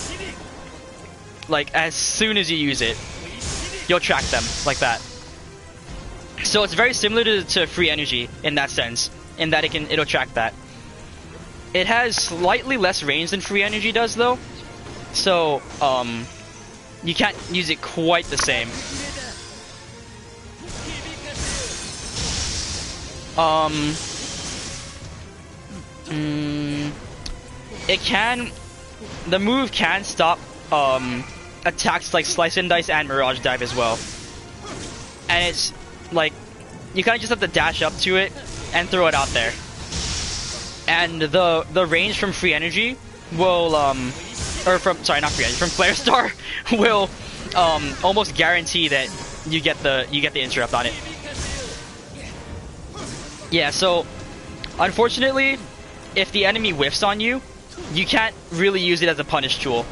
like as soon as you use it, you'll track them like that. So it's very similar to free energy in that sense, in that it'll track that. It has slightly less range than free energy does though, so you can't use it quite the same. The move can stop attacks like Slice and Dice and Mirage Dive as well. And it's like, you kind of just have to dash up to it and throw it out there. And the range from free energy will from Flare Star will almost guarantee that you get the interrupt on it. Yeah, so unfortunately, if the enemy whiffs on you, you can't really use it as a punish tool.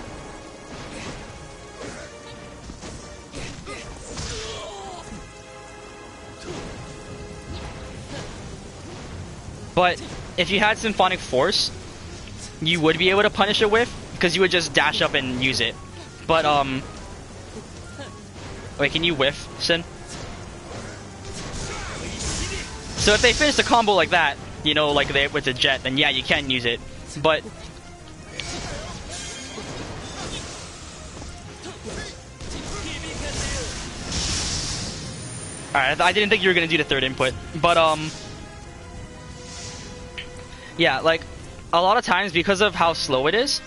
But if you had Symphonic Force, you would be able to punish a whiff, because you would just dash up and use it. But wait, can you whiff, Sin? So if they finish the combo like that, you know, like they with the jet, then yeah, you can use it. But alright, I didn't think you were gonna do the third input, but yeah, like a lot of times because of how slow it is,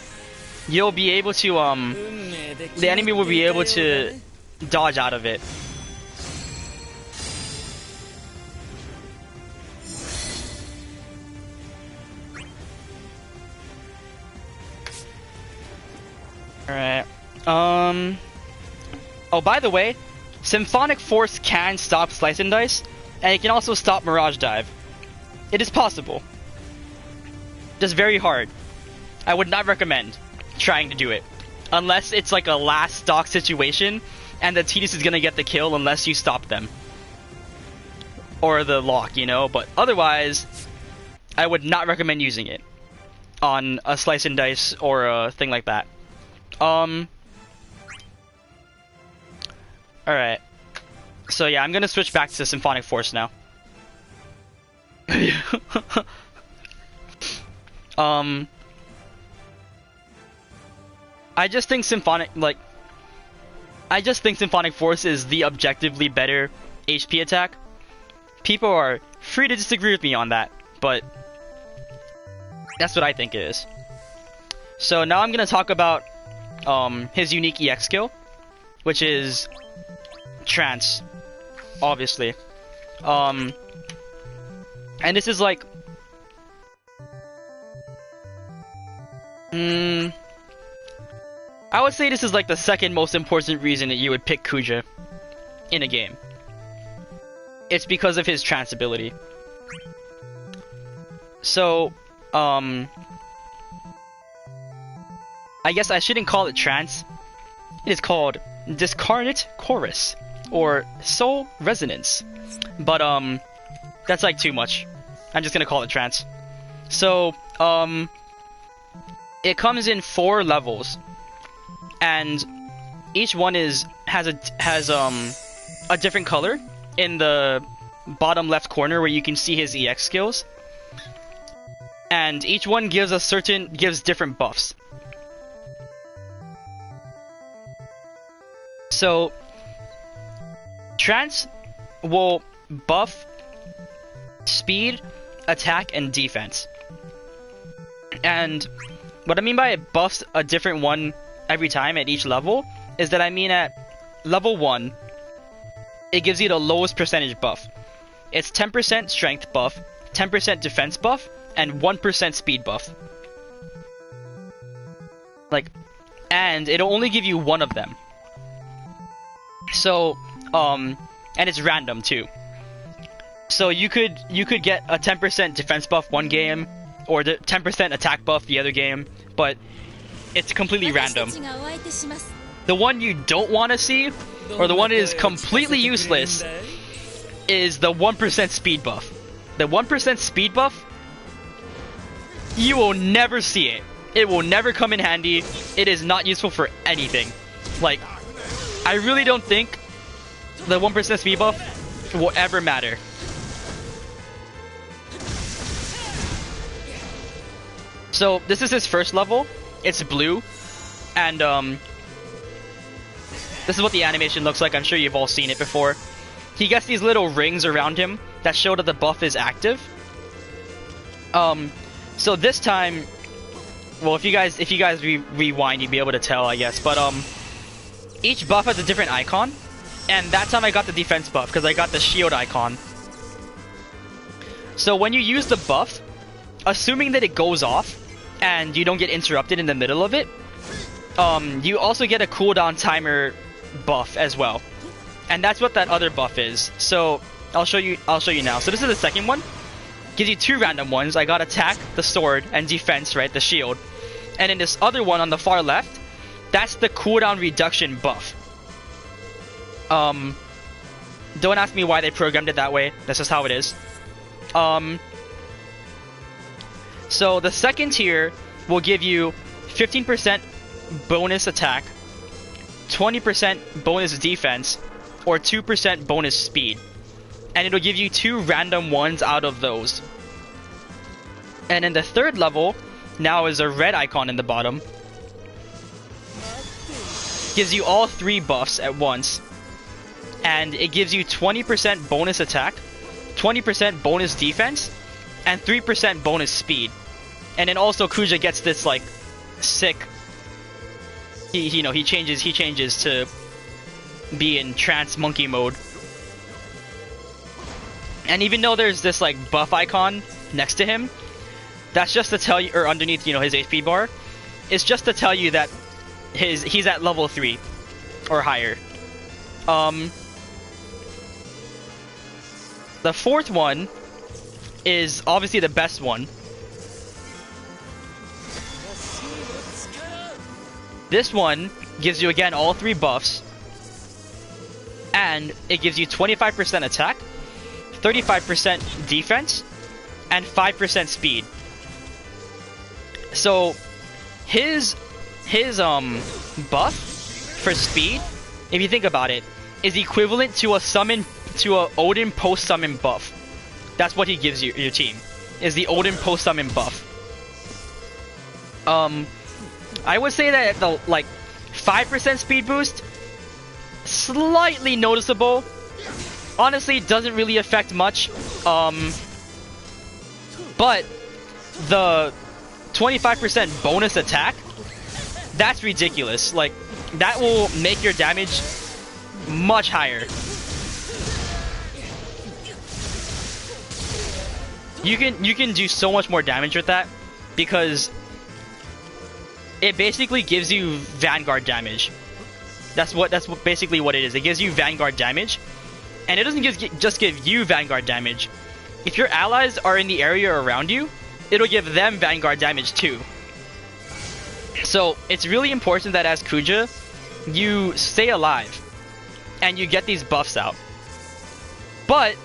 you'll be able to the enemy will be able to dodge out of it. Alright. Oh, by the way, Symphonic Force can stop Slice and Dice, and it can also stop Mirage Dive. It is possible. Just very hard. I would not recommend trying to do it. Unless it's like a last stock situation, and the Tidus is gonna get the kill unless you stop them. Or the lock, you know? But otherwise, I would not recommend using it on a Slice and Dice or a thing like that. Alright. So yeah, I'm gonna switch back to Symphonic Force now. I just think Symphonic Force is the objectively better HP attack. People are free to disagree with me on that, but that's what I think it is. So now I'm gonna talk about his unique EX skill, which is Trance, obviously. And this is like I would say this is like the second most important reason that you would pick Kuja in a game. It's because of his trance ability. So, I guess I shouldn't call it trance. It is called discarnate chorus or soul resonance. But that's like too much. I'm just gonna call it trance. So, it comes in 4 levels, and each one has a different color in the bottom left corner where you can see his EX skills. And each one gives different buffs. So, trance will buff speed, attack, and defense. And what I mean by it buffs a different one every time at each level is that I mean at level 1, it gives you the lowest percentage buff. It's 10% strength buff, 10% defense buff, and 1% speed buff. And it'll only give you one of them. So, and it's random too. So you could get a 10% defense buff one game, or the 10% attack buff the other game, but it's completely random. The one you don't want to see, or the one that is completely useless, is the 1% speed buff. The 1% speed buff, you will never see it. It will never come in handy. It is not useful for anything. Like, I really don't think the 1% speed buff will ever matter. So, this is his first level. It's blue. And, this is what the animation looks like. I'm sure you've all seen it before. He gets these little rings around him that show that the buff is active. So this time, well, if you guys rewind, you'd be able to tell, I guess. But, each buff has a different icon. And that time I got the defense buff, because I got the shield icon. So when you use the buff, assuming that it goes off, and you don't get interrupted in the middle of it, you also get a cooldown timer buff as well. And that's what that other buff is. So I'll show you now. So this is the second one. Gives you 2 random ones. I got attack, the sword, and defense, right? The shield. And in this other one on the far left, that's the cooldown reduction buff. Don't ask me why they programmed it that way. That's just how it is. So the second tier will give you 15% bonus attack, 20% bonus defense, or 2% bonus speed. And it'll give you 2 random ones out of those. And in the third level, now is a red icon in the bottom. Gives you all 3 buffs at once. And it gives you 20% bonus attack, 20% bonus defense, and 3% bonus speed. And then also Kuja gets this like sick. He changes to be in trance monkey mode. And even though there's this like buff icon next to him, that's just to tell you, or underneath, his HP bar, it's just to tell you that he's at level 3 or higher. The fourth one is obviously the best one. This one gives you again all 3 buffs, and it gives you 25% attack, 35% defense, and 5% speed. So his buff for speed, if you think about it, is equivalent to a Odin post summon buff. That's what he gives you, your team, is the Odin post summon buff. I would say that the 5% speed boost, slightly noticeable. Honestly, it doesn't really affect much. But the 25% bonus attack, that's ridiculous. Like, that will make your damage much higher. You can do so much more damage with that, because it basically gives you Vanguard damage. That's basically what it is. It gives you Vanguard damage, and it doesn't just give you Vanguard damage. If your allies are in the area around you, it'll give them Vanguard damage too. So it's really important that as Kuja, you stay alive and you get these buffs out. But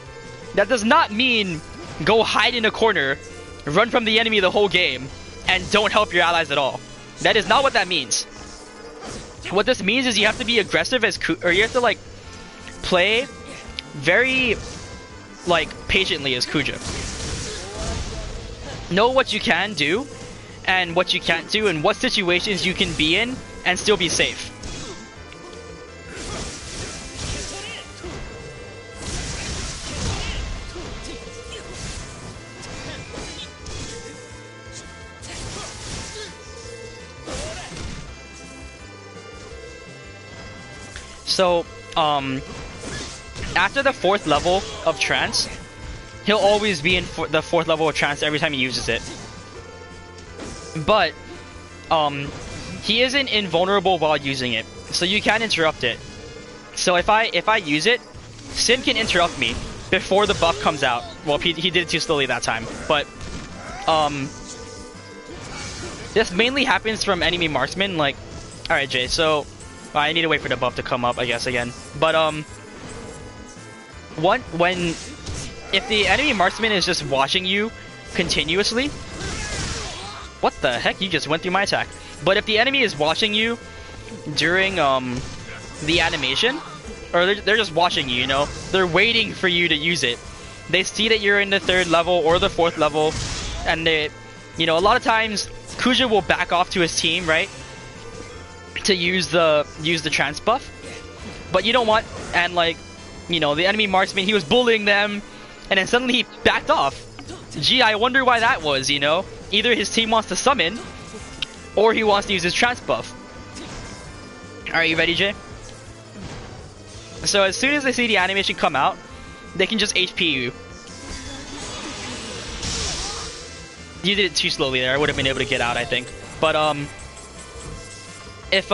that does not mean go hide in a corner, run from the enemy the whole game, and don't help your allies at all. That is not what that means. What this means is you have to be aggressive or you have to like play very like patiently as Kuja. Know what you can do and what you can't do and what situations you can be in and still be safe. So, after the 4th level of Trance, he'll always be in the 4th level of Trance every time he uses it. But, he isn't invulnerable while using it, so you can interrupt it. So if I use it, Sim can interrupt me before the buff comes out. Well, he did it too slowly that time, but, this mainly happens from enemy marksmen, like, alright Jay, so, I need to wait for the buff to come up, I guess, again. But, if the enemy marksman is just watching you continuously, what the heck? You just went through my attack. But if the enemy is watching you during, the animation, or they're just watching you, you know, they're waiting for you to use it. They see that you're in the 3rd level or the 4th level, and they, you know, a lot of times, Kuja will back off to his team, right? To use the trance buff, but you don't want, and like, you know, the enemy marksman, he was bullying them, and then suddenly he backed off. Gee, I wonder why that was, you know? Either his team wants to summon, or he wants to use his trance buff. Alright, you ready, Jay? So as soon as they see the animation come out, they can just HP you. You did it too slowly there, I would have been able to get out, I think. But, if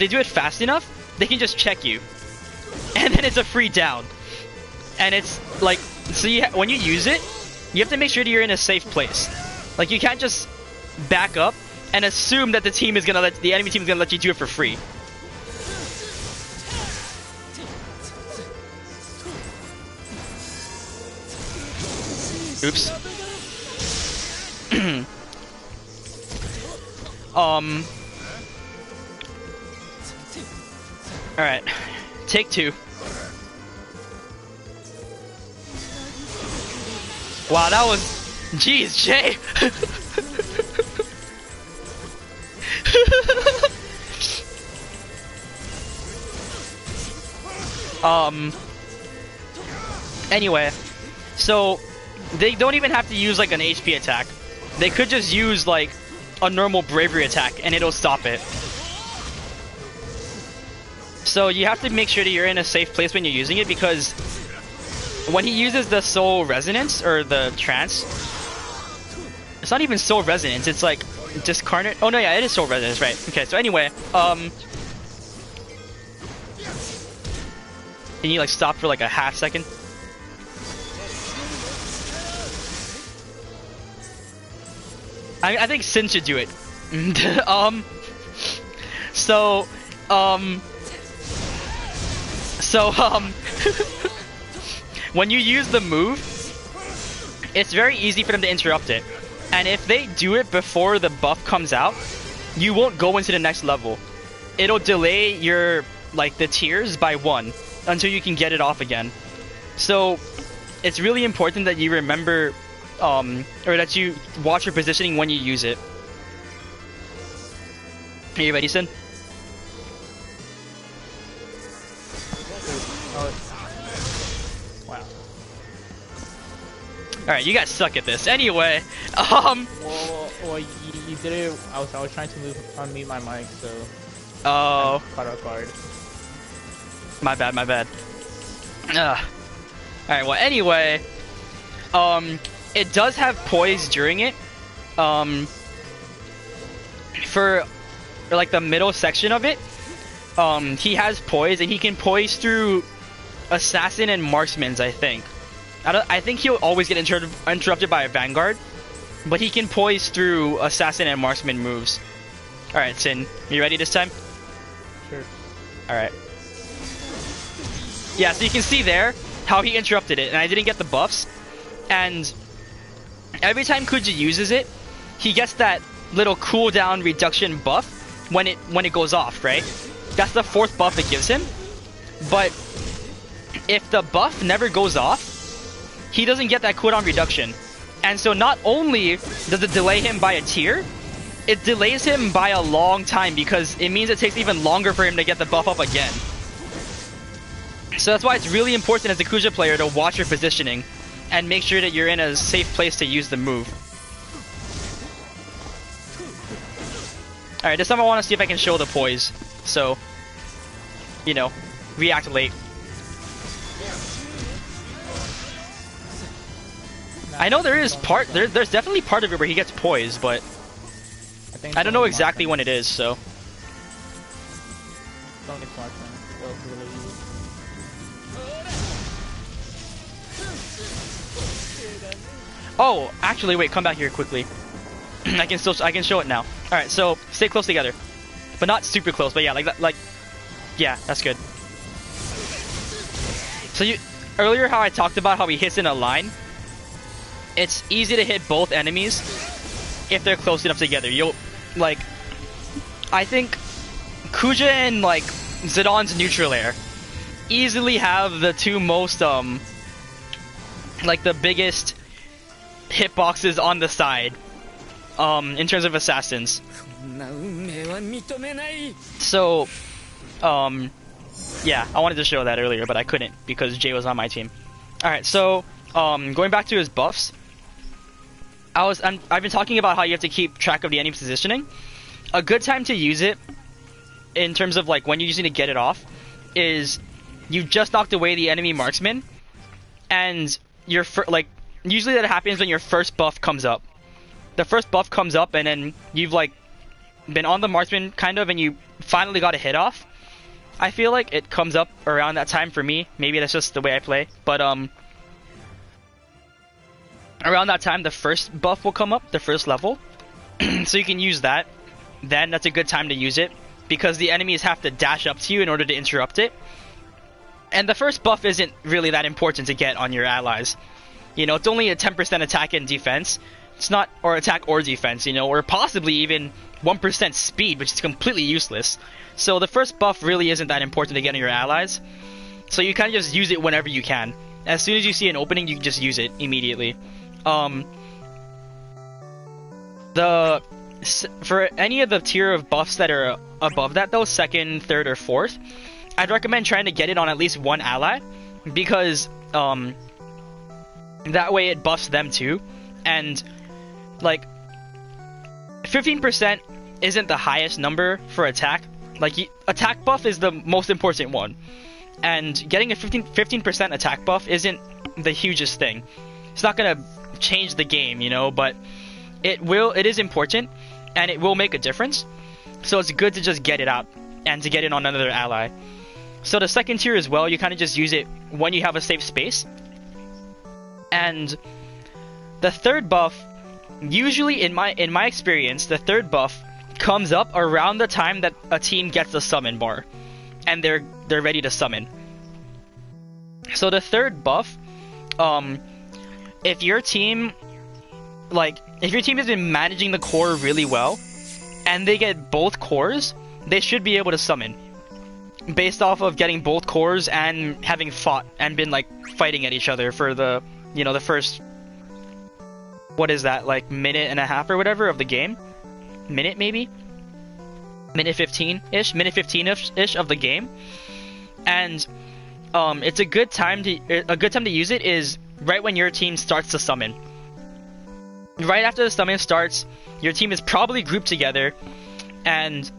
they do it fast enough, they can just check you, and then it's a free down. And it's like, so when you use it, you have to make sure that you're in a safe place. Like, you can't just back up and assume that the enemy team is gonna let you do it for free. Oops. Alright, take 2. Wow, that was... Jeez, Jay! Anyway, so they don't even have to use like an HP attack. They could just use like a normal bravery attack and it'll stop it. So you have to make sure that you're in a safe place when you're using it, because when he uses the soul resonance or the trance, it's not even soul resonance, it's like discarnate. Oh no, yeah, it is soul resonance, right? Okay, so anyway, can you like stop for like a half second? I think Sin should do it. When you use the move, it's very easy for them to interrupt it. And if they do it before the buff comes out, you won't go into the next level. It'll delay your, like, the tiers by 1 until you can get it off again. So, it's really important that you remember, or that you watch your positioning when you use it. Are you ready, Sin? Wow. Alright, you guys suck at this. Anyway, Well, you did it. I was trying to unmute my mic, so. Oh. Caught off guard. My bad. Alright, well, anyway, it does have poise during it. For for like the middle section of it, he has poise, and he can poise through assassin and marksman's, I think. I think he'll always get interrupted by a vanguard, but he can poise through assassin and marksman moves. Alright, Sin, you ready this time? Sure. Alright. Yeah, so you can see there how he interrupted it, and I didn't get the buffs. And every time Kuja uses it, he gets that little cooldown reduction buff when it goes off, right? That's the 4th buff it gives him. But if the buff never goes off, he doesn't get that cooldown reduction. And so not only does it delay him by a tier, it delays him by a long time, because it means it takes even longer for him to get the buff up again. So that's why it's really important as a Kuja player to watch your positioning and make sure that you're in a safe place to use the move. Alright, this time I want to see if I can show the poise. So, you know, react late. I know there is there's definitely part of it where he gets poised, but I don't know exactly when it is, so. Don't get smart, man. Oh, actually, wait, come back here quickly. I can show it now. All right, so stay close together, but not super close. But yeah, like that, yeah, that's good. So earlier how I talked about how he hits in a line. It's easy to hit both enemies if they're close enough together. I think Kuja and Zidon's neutral air easily have the two most the biggest hitboxes on the side in terms of assassins. So yeah, I wanted to show that earlier, but I couldn't because Jay was on my team. Alright, so going back to his buffs, I've been talking about how you have to keep track of the enemy's positioning. A good time to use it, in terms of when you're using to get it off, is you just knocked away the enemy marksman, and usually that happens when your first buff comes up. The first buff comes up, and then you've been on the marksman kind of, and you finally got a hit off. I feel like it comes up around that time for me. Maybe that's just the way I play, but around that time the first buff will come up, the first level. So you can use that. Then that's a good time to use it, because the enemies have to dash up to you in order to interrupt it. And the first buff isn't really that important to get on your allies. You know, it's only a 10% attack and defense. It's not, or attack or defense, you know, or possibly even 1% speed, which is completely useless. So the first buff really isn't that important to get on your allies. So you kind of just use it whenever you can. As soon as you see an opening, you can just use it immediately. For any of the tier of buffs that are above that though, 2nd, 3rd, or 4th, I'd recommend trying to get it on at least one ally, because that way it buffs them too. And 15% isn't the highest number for attack. Attack buff is the most important one, and getting a 15% attack buff isn't the hugest thing. It's not gonna change the game, you know, but it is important, and it will make a difference. So it's good to just get it out and to get it on another ally. So the 2nd tier as well, you kind of just use it when you have a safe space. And the 3rd buff, usually in my experience, the 3rd buff comes up around the time that a team gets a summon bar and they're ready to summon. So the 3rd buff, if your team has been managing the core really well and they get both cores, they should be able to summon based off of getting both cores and having fought and been fighting at each other for the first, what is that, minute and a half or whatever of the game. Minute, maybe? Minute 15-ish of the game. And it's a good time to use it is right when your team starts to summon. Right after the summon starts, your team is probably grouped together, and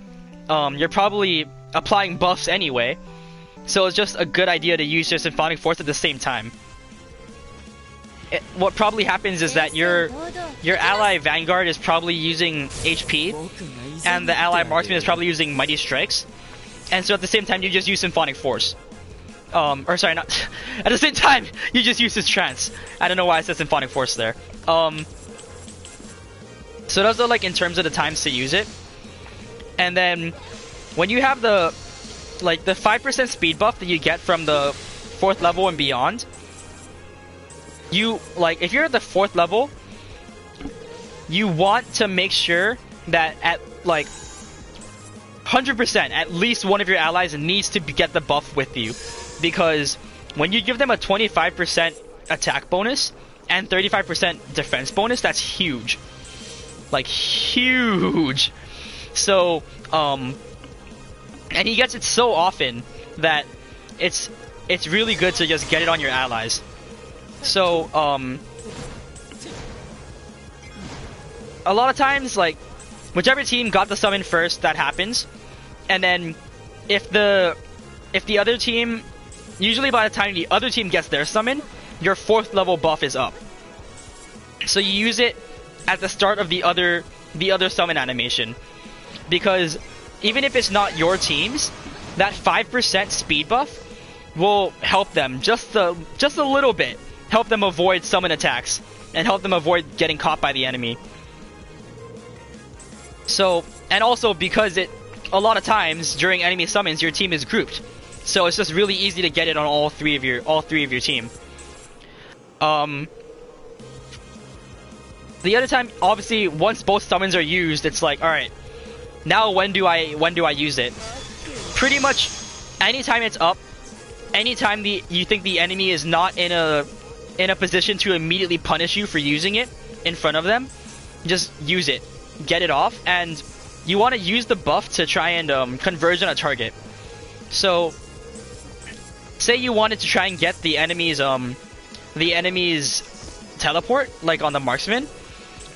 you're probably applying buffs anyway. So it's just a good idea to use your Symphonic Force at the same time. What probably happens is that your ally Vanguard is probably using HP, and the ally marksman is probably using Mighty Strikes, and so at the same time you just use Symphonic Force. Or sorry, not at the same time you just use his trance. I don't know why I said Symphonic Force there. So those are like in terms of the times to use it. And then when you have the 5% speed buff that you get from the 4th level and beyond, you like if you're at the 4th level, you want to make sure that at like 100% at least one of your allies needs to get the buff with you, because when you give them a 25% attack bonus and 35% defense bonus, that's huge. Like huge. So and he gets it so often that it's really good to just get it on your allies. So a lot of times, like, whichever team got the summon first, that happens. And then if the other team, usually by the time the other team gets their summon, your 4th level buff is up. So you use it at the start of the other summon animation, because even if it's not your team's, that 5% speed buff will help them just a little bit, help them avoid summon attacks and help them avoid getting caught by the enemy. So, and also because a lot of times during enemy summons your team is grouped, so it's just really easy to get it on all three of your team. The other time, obviously, once both summons are used, it's like, all right, now when do I use it? Pretty much anytime it's up, anytime you think the enemy is not in a position to immediately punish you for using it in front of them, just use it, get it off, and you want to use the buff to try and converge on a target. So, say you wanted to try and get the enemy's teleport, like on the marksman,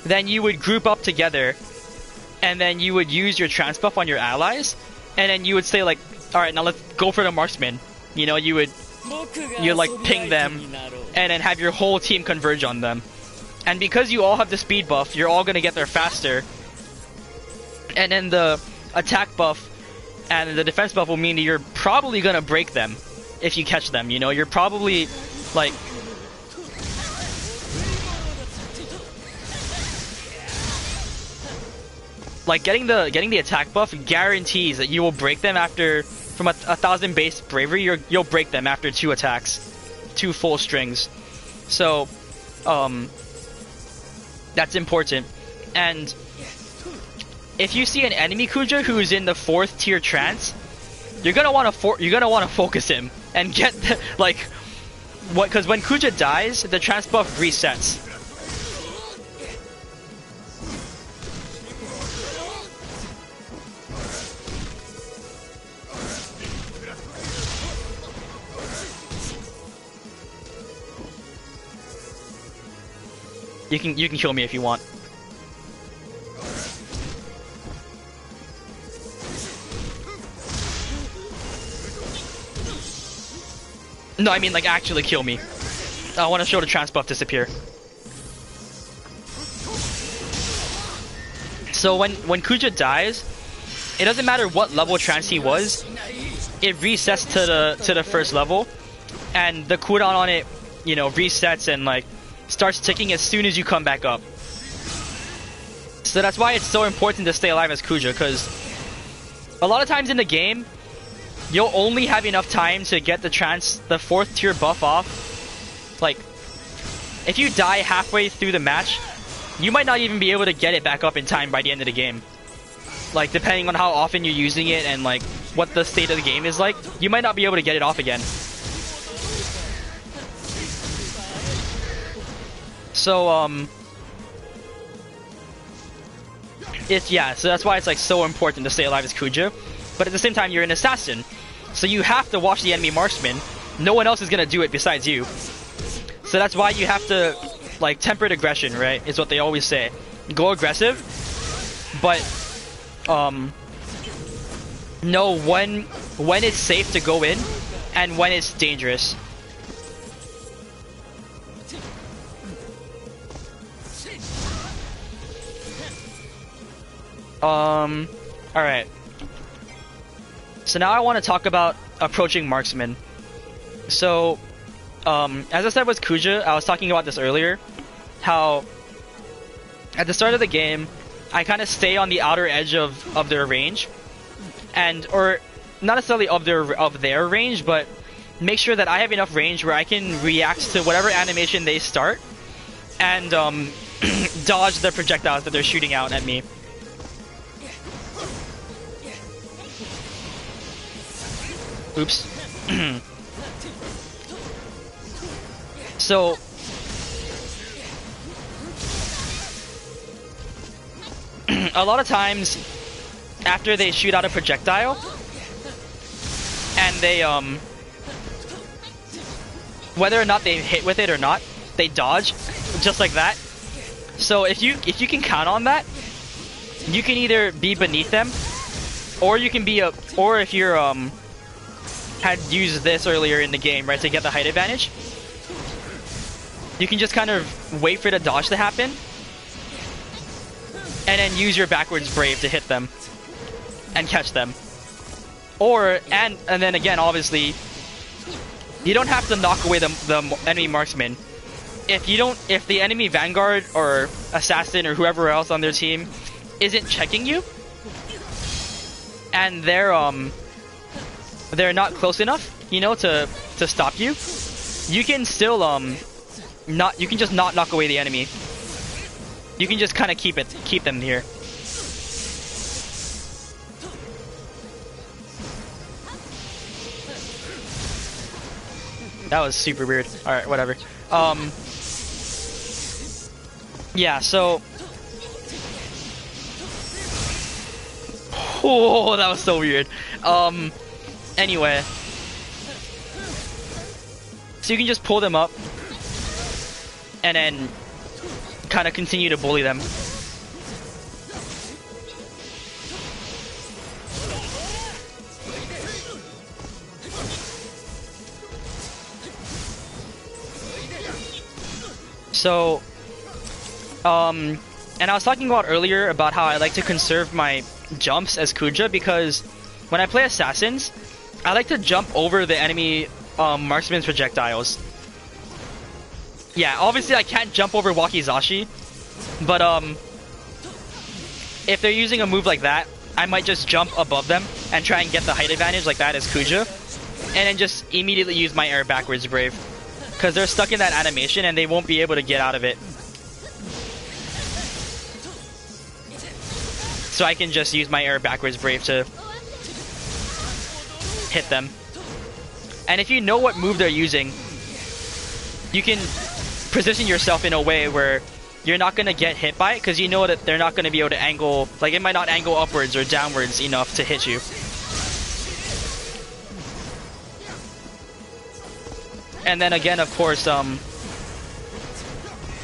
then you would group up together, and then you would use your trance buff on your allies, and then you would say like, all right, now let's go for the marksman. You know, you like ping them, and then have your whole team converge on them. And because you all have the speed buff, you're all gonna get there faster. And then the attack buff and the defense buff will mean that you're probably gonna break them if you catch them. You know, you're probably like getting the attack buff guarantees that you will break them from 1,000 base bravery. You'll break them after 2 attacks, 2 full strings. So that's important. And if you see an enemy Kuja who's in the 4th tier trance, you're gonna want to focus him and get because when Kuja dies, the trance buff resets. You can kill me if you want. No, I mean like actually kill me. I want to show the trance buff disappear. So when Kuja dies, it doesn't matter what level trance he was, it resets to the 1st level, and the cooldown on it, you know, resets and like starts ticking as soon as you come back up. So that's why it's so important to stay alive as Kuja, because a lot of times in the game, you'll only have enough time to get the 4th tier buff off. Like, if you die halfway through the match, you might not even be able to get it back up in time by the end of the game. Like, depending on how often you're using it and like what the state of the game is like, you might not be able to get it off again. So, so that's why it's like so important to stay alive as Kuja. But at the same time, you're an assassin, so you have to watch the enemy marksman. No one else is gonna do it besides you. So that's why you have to, like, temperate aggression, right? Is what they always say. Go aggressive, but know when it's safe to go in and when it's dangerous. Alright. So now I want to talk about approaching marksman. So, as I said with Kuja, I was talking about this earlier, how at the start of the game, I kind of stay on the outer edge of their range, or not necessarily of their range, but make sure that I have enough range where I can react to whatever animation they start, and dodge the projectiles that they're shooting out at me. Oops. So a lot of times after they shoot out a projectile and they whether or not they hit with it or not, they dodge just like that. So if you can count on that, you can either be beneath them, or you can be or if you're had used this earlier in the game, right, to get the height advantage, you can just kind of wait for the dodge to happen and then use your backwards brave to hit them and catch them. Or and then again, obviously, you don't have to knock away the enemy marksman. If the enemy vanguard or assassin or whoever else on their team isn't checking you, and they're not close enough, you know, to stop you, you can still you can just not knock away the enemy. You can just kind of keep them here. That was super weird. Alright, whatever. Yeah, so... Oh, that was so weird. Anyway. So you can just pull them up and then kind of continue to bully them. So, and I was talking about earlier about how I like to conserve my jumps as Kuja, because when I play assassins, I like to jump over the enemy marksman's projectiles. Yeah, obviously I can't jump over Wakizashi, but if they're using a move like that, I might just jump above them and try and get the height advantage like that as Kuja, and then just immediately use my air backwards brave, because they're stuck in that animation and they won't be able to get out of it. So I can just use my air backwards brave to hit them. And if you know what move they're using, you can position yourself in a way where you're not going to get hit by it, because you know that they're not going to be able to angle, like it might not angle upwards or downwards enough to hit you. And then again, of course,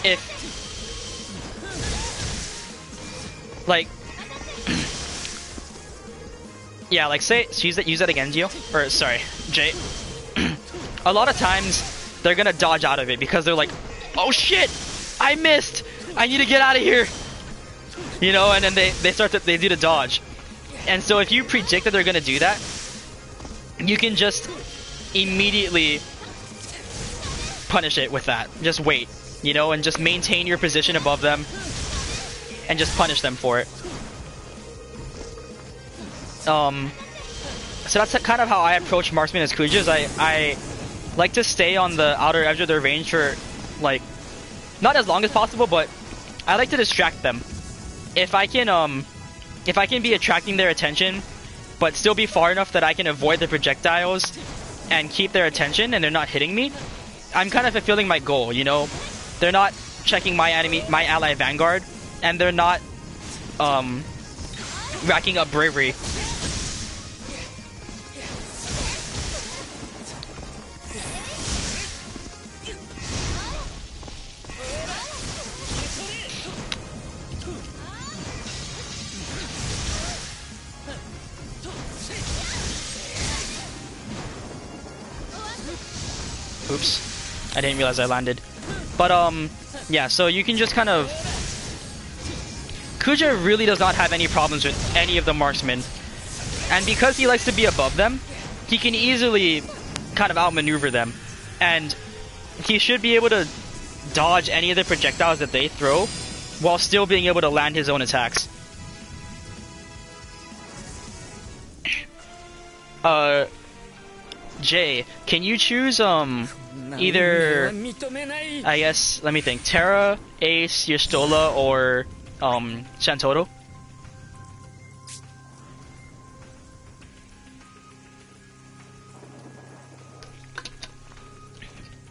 if like yeah, like say use that again, Gio, or sorry, Jay. A lot of times they're gonna dodge out of it because they're like, oh shit, I missed, I need to get out of here, you know, and then they do the dodge. And so if you predict that they're gonna do that, you can just immediately punish it with that. Just wait, you know, and just maintain your position above them and just punish them for it. So that's kind of how I approach marksman as Kujas. I like to stay on the outer edge of their range for, like, not as long as possible, but I like to distract them. If I can be attracting their attention, but still be far enough that I can avoid the projectiles and keep their attention and they're not hitting me, I'm kind of fulfilling my goal, you know? They're not checking my ally vanguard, and they're not racking up bravery. Oops, I didn't realize I landed. But yeah, so you can just kind of Kuja really does not have any problems with any of the marksmen. And because he likes to be above them, he can easily kind of outmaneuver them. And he should be able to dodge any of the projectiles that they throw while still being able to land his own attacks. Jay, can you choose either, I guess, let me think, Terra, Ace, Yestola, or Shantotto?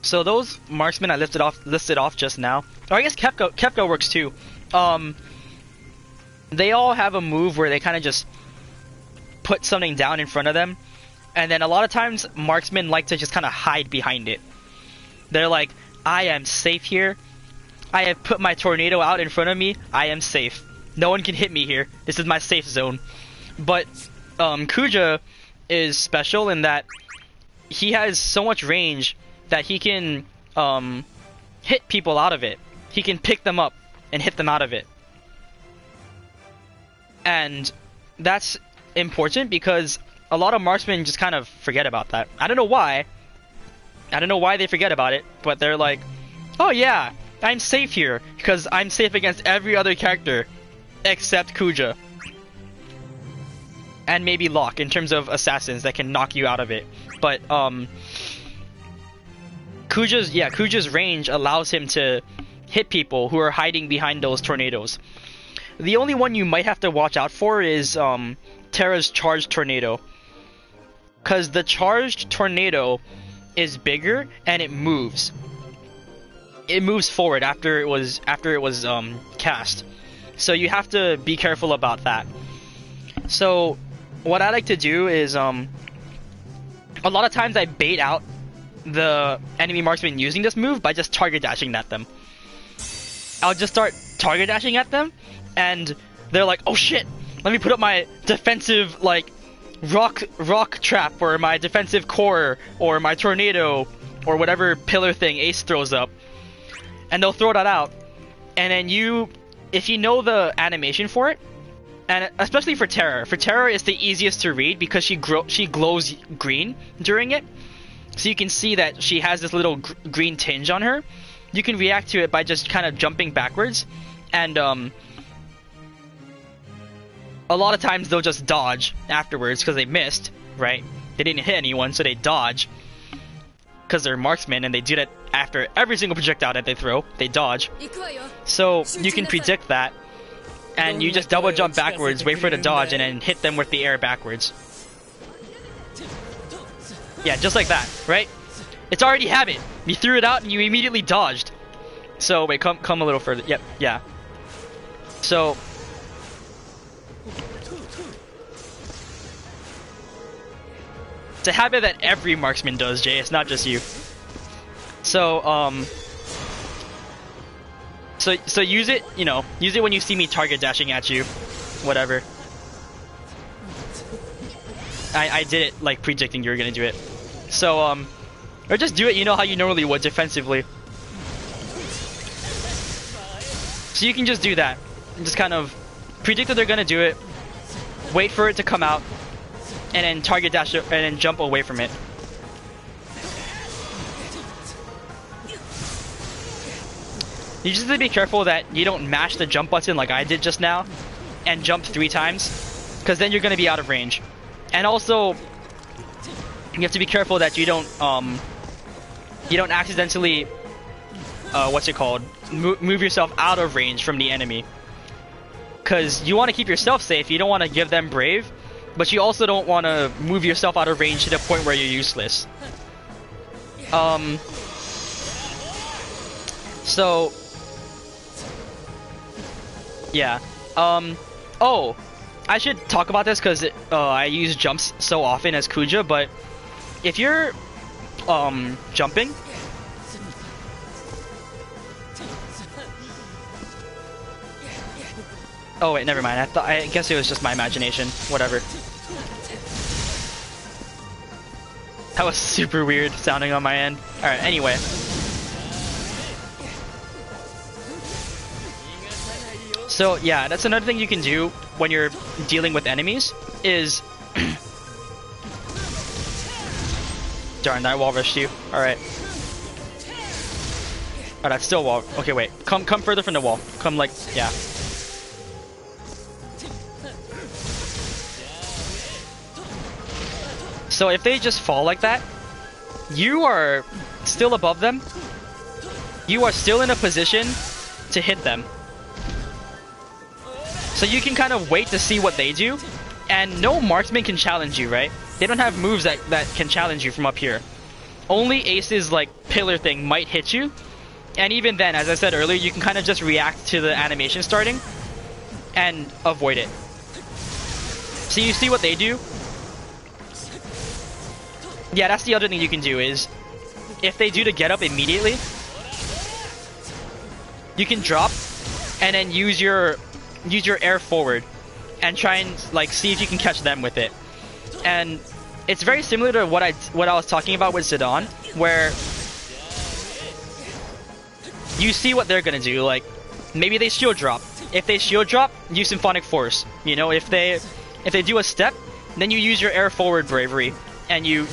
So those marksmen I listed off just now, or I guess Kepka works too. They all have a move where they kind of just put something down in front of them, and then a lot of times marksmen like to just kind of hide behind it. They're like, I am safe here. I have put my tornado out in front of me. I am safe. No one can hit me here. This is my safe zone. But Kuja is special in that he has so much range that he can hit people out of it. He can pick them up and hit them out of it. And that's important because a lot of marksmen just kind of forget about that. I don't know why. I don't know why they forget about it, but they're like, oh yeah, I'm safe here because I'm safe against every other character except Kuja. And maybe Locke in terms of assassins that can knock you out of it. But Kuja's range allows him to hit people who are hiding behind those tornadoes. The only one you might have to watch out for is Terra's charged tornado, because the charged tornado is bigger and it moves. It moves forward after it was cast, so you have to be careful about that. So what I like to do is a lot of times I bait out the enemy marksman using this move by just target dashing at them. I'll just start target dashing at them, and they're like, oh shit, let me put up my defensive, like, rock trap, or my defensive core, or my tornado, or whatever pillar thing Ace throws up. And they'll throw that out. And then if you know the animation for it, and especially for Terra it's the easiest to read because she glows green during it. So you can see that she has this little green tinge on her. You can react to it by just kind of jumping backwards. And a lot of times they'll just dodge afterwards because they missed, right? They didn't hit anyone, so they dodge. Because they're marksmen and they do that after every single projectile that they throw. They dodge. So you can predict that. And you just double jump backwards, wait for it to dodge, and then hit them with the air backwards. Yeah, just like that, right? It's already habit. You threw it out and you immediately dodged. So wait, come a little further. Yep, yeah. So it's a habit that every marksman does, Jay. It's not just you. So so use it, use it when you see me target dashing at you, whatever. I did it like predicting you were gonna do it. So or just do it, how you normally would defensively. So you can just do that, and just kind of predict that they're gonna do it, wait for it to come out, and then target dash it, and then jump away from it. You just have to be careful that you don't mash the jump button like I did just now, and jump 3 times, because then you're gonna be out of range. And also, you have to be careful that you don't accidentally, move yourself out of range from the enemy. Because you want to keep yourself safe, you don't want to give them brave, but you also don't want to move yourself out of range to the point where you're useless. So, yeah. Oh, I should talk about this because I use jumps so often as Kuja, but if you're jumping, oh wait, never mind. I guess it was just my imagination. Whatever. That was super weird sounding on my end. Alright, anyway. So yeah, that's another thing you can do when you're dealing with enemies is... Darn, that wall rushed you. Alright. Oh, that's still wall. Okay, wait. Come further from the wall. Come like, yeah. So if they just fall like that, you are still above them. You are still in a position to hit them. So you can kind of wait to see what they do. And no marksman can challenge you, right? They don't have moves that can challenge you from up here. Only Ace's like pillar thing might hit you. And even then, as I said earlier, you can kind of just react to the animation starting and avoid it. So you see what they do? Yeah, that's the other thing you can do is if they do the get up immediately, you can drop and then use your air forward and try and like see if you can catch them with it. And it's very similar to what I was talking about with Zidane, where you see what they're gonna do. Like maybe they shield drop. If they shield drop, use Symphonic Force. You know, if they do a step, then you use your air forward bravery and you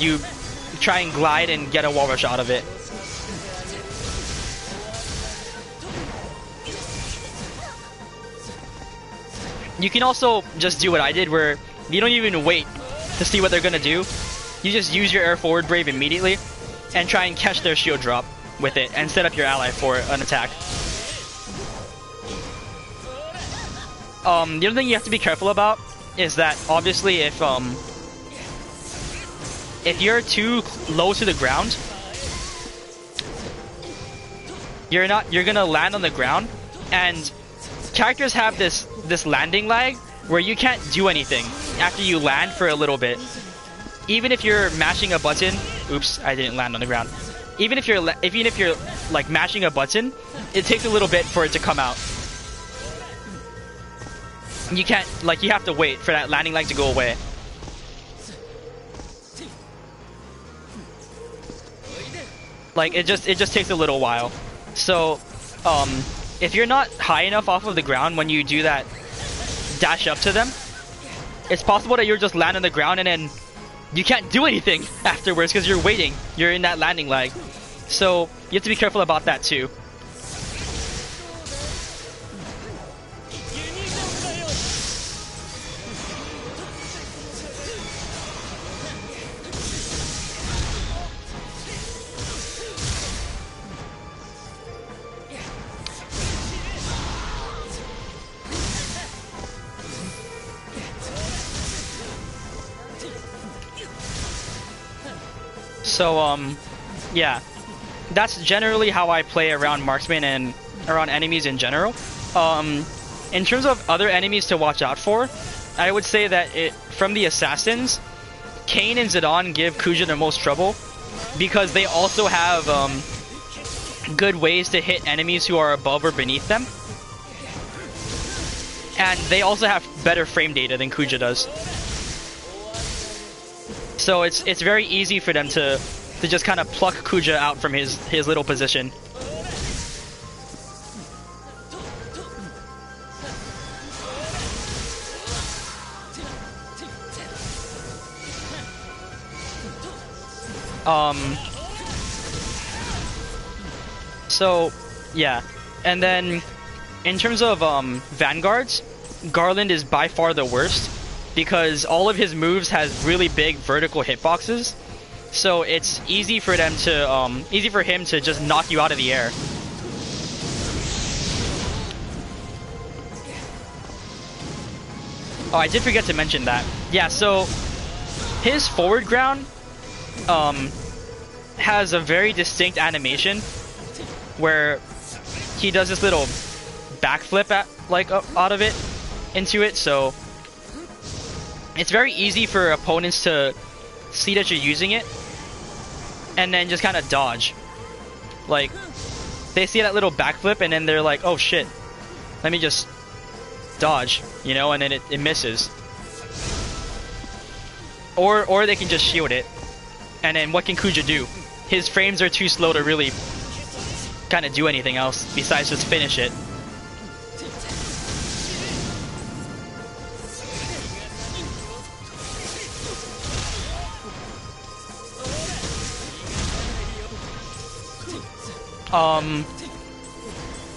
try and glide and get a wall rush out of it. You can also just do what I did, where you don't even wait to see what they're gonna do. You just use your air forward brave immediately and try and catch their shield drop with it and set up your ally for an attack. The other thing you have to be careful about is that obviously if you're too low to the ground, you're gonna land on the ground, and characters have this landing lag where you can't do anything after you land for a little bit. Even if you're mashing a button, oops, I didn't land on the ground. Even if you're like mashing a button, it takes a little bit for it to come out. You can't, like, you have to wait for that landing lag to go away. Like it just takes a little while. So if you're not high enough off of the ground when you do that dash up to them, it's possible that you'll just land on the ground and then you can't do anything afterwards because you're waiting. You're in that landing lag. So you have to be careful about that too. So, yeah, that's generally how I play around marksman and around enemies in general. In terms of other enemies to watch out for, I would say that from the assassins, Kain and Zidane give Kuja the most trouble because they also have good ways to hit enemies who are above or beneath them. And they also have better frame data than Kuja does. So it's very easy for them to just kind of pluck Kuja out from his little position. So yeah, and then in terms of vanguards, Garland is by far the worst, because all of his moves has really big vertical hitboxes, so it's easy for him to just knock you out of the air. Oh, I did forget to mention that. Yeah, so his forward ground has a very distinct animation where he does this little backflip out of it into it, so it's very easy for opponents to see that you're using it and then just kind of dodge. Like, they see that little backflip and then they're like, oh shit, let me just dodge, you know, and then it misses. Or they can just shield it. And then what can Kuja do? His frames are too slow to really kind of do anything else besides just finish it.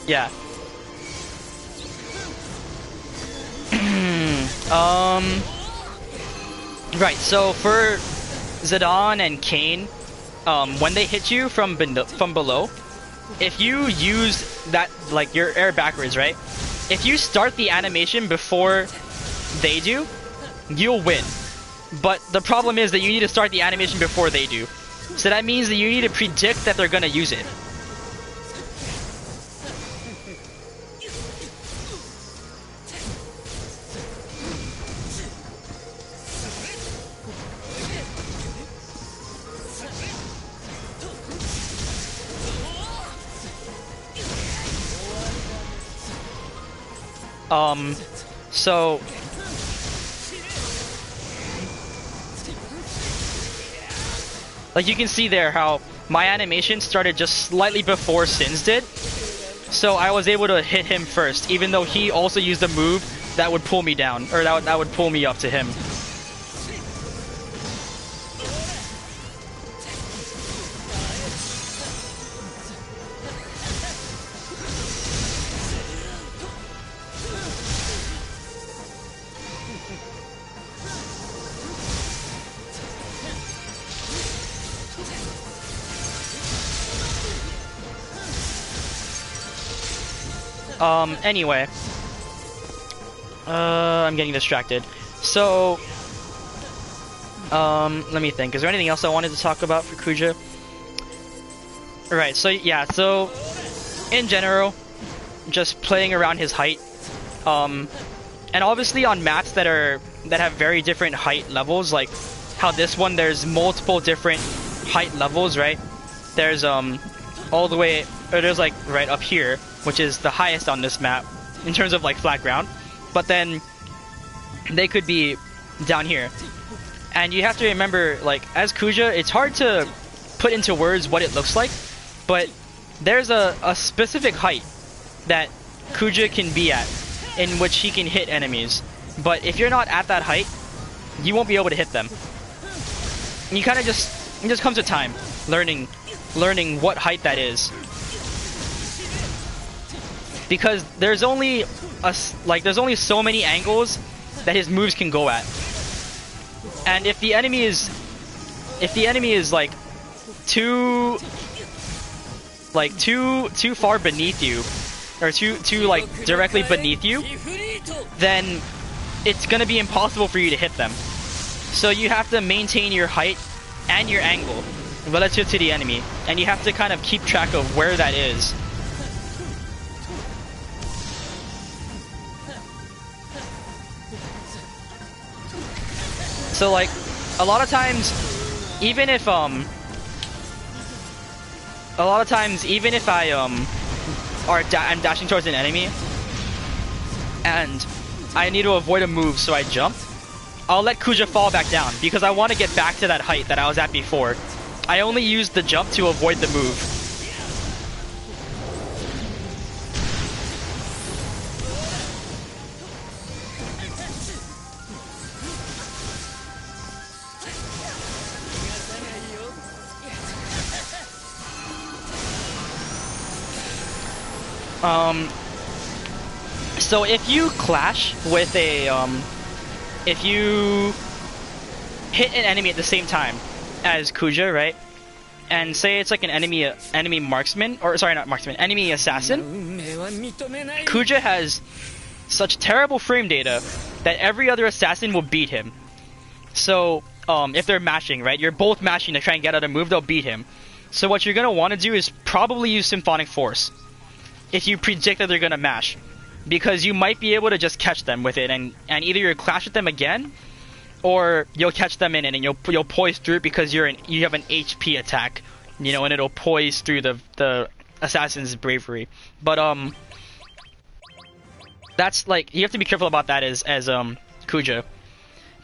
Yeah. Right, so for Zidane and Kane, when they hit you from below, if you use that, like, your air backwards, right? If you start the animation before they do, you'll win. But the problem is that you need to start the animation before they do. So that means that you need to predict that they're gonna use it. So like you can see there how my animation started just slightly before Sin's did. So I was able to hit him first, even though he also used a move that would pull me down, or that would pull me up to him. Anyway. I'm getting distracted. So, let me think. Is there anything else I wanted to talk about for Kuja? Right, so yeah, so, in general, just playing around his height. And obviously on maps that have very different height levels, like how this one, there's multiple different height levels, right? There's, all the way, or there's like right up here, which is the highest on this map in terms of like flat ground, but then they could be down here. And you have to remember, like, as Kuja, it's hard to put into words what it looks like, but there's a specific height that Kuja can be at in which he can hit enemies. But if you're not at that height, you won't be able to hit them. And you kind of it just comes to time learning what height that is. Because there's only so many angles that his moves can go at. And if the enemy is like too far beneath you, or too like directly beneath you, then it's gonna be impossible for you to hit them. So you have to maintain your height and your angle relative to the enemy, and you have to kind of keep track of where that is. So like, a lot of times, even if I'm dashing towards an enemy, and I need to avoid a move, so I jump, I'll let Kuja fall back down, because I want to get back to that height that I was at before. I only use the jump to avoid the move. So if you clash with if you hit an enemy at the same time as Kuja, right? And say it's like an enemy marksman, or sorry, not marksman, enemy assassin. Kuja has such terrible frame data that every other assassin will beat him. So, if they're mashing, right? You're both mashing to try and get out a move, they'll beat him. So what you're gonna want to do is probably use Symphonic Force if you predict that they're gonna mash, because you might be able to just catch them with it, and either you'll clash with them again, or you'll catch them in it and you'll poise through it because you have an HP attack, you know, and it'll poise through the assassin's bravery. But that's like, you have to be careful about that as Kuja.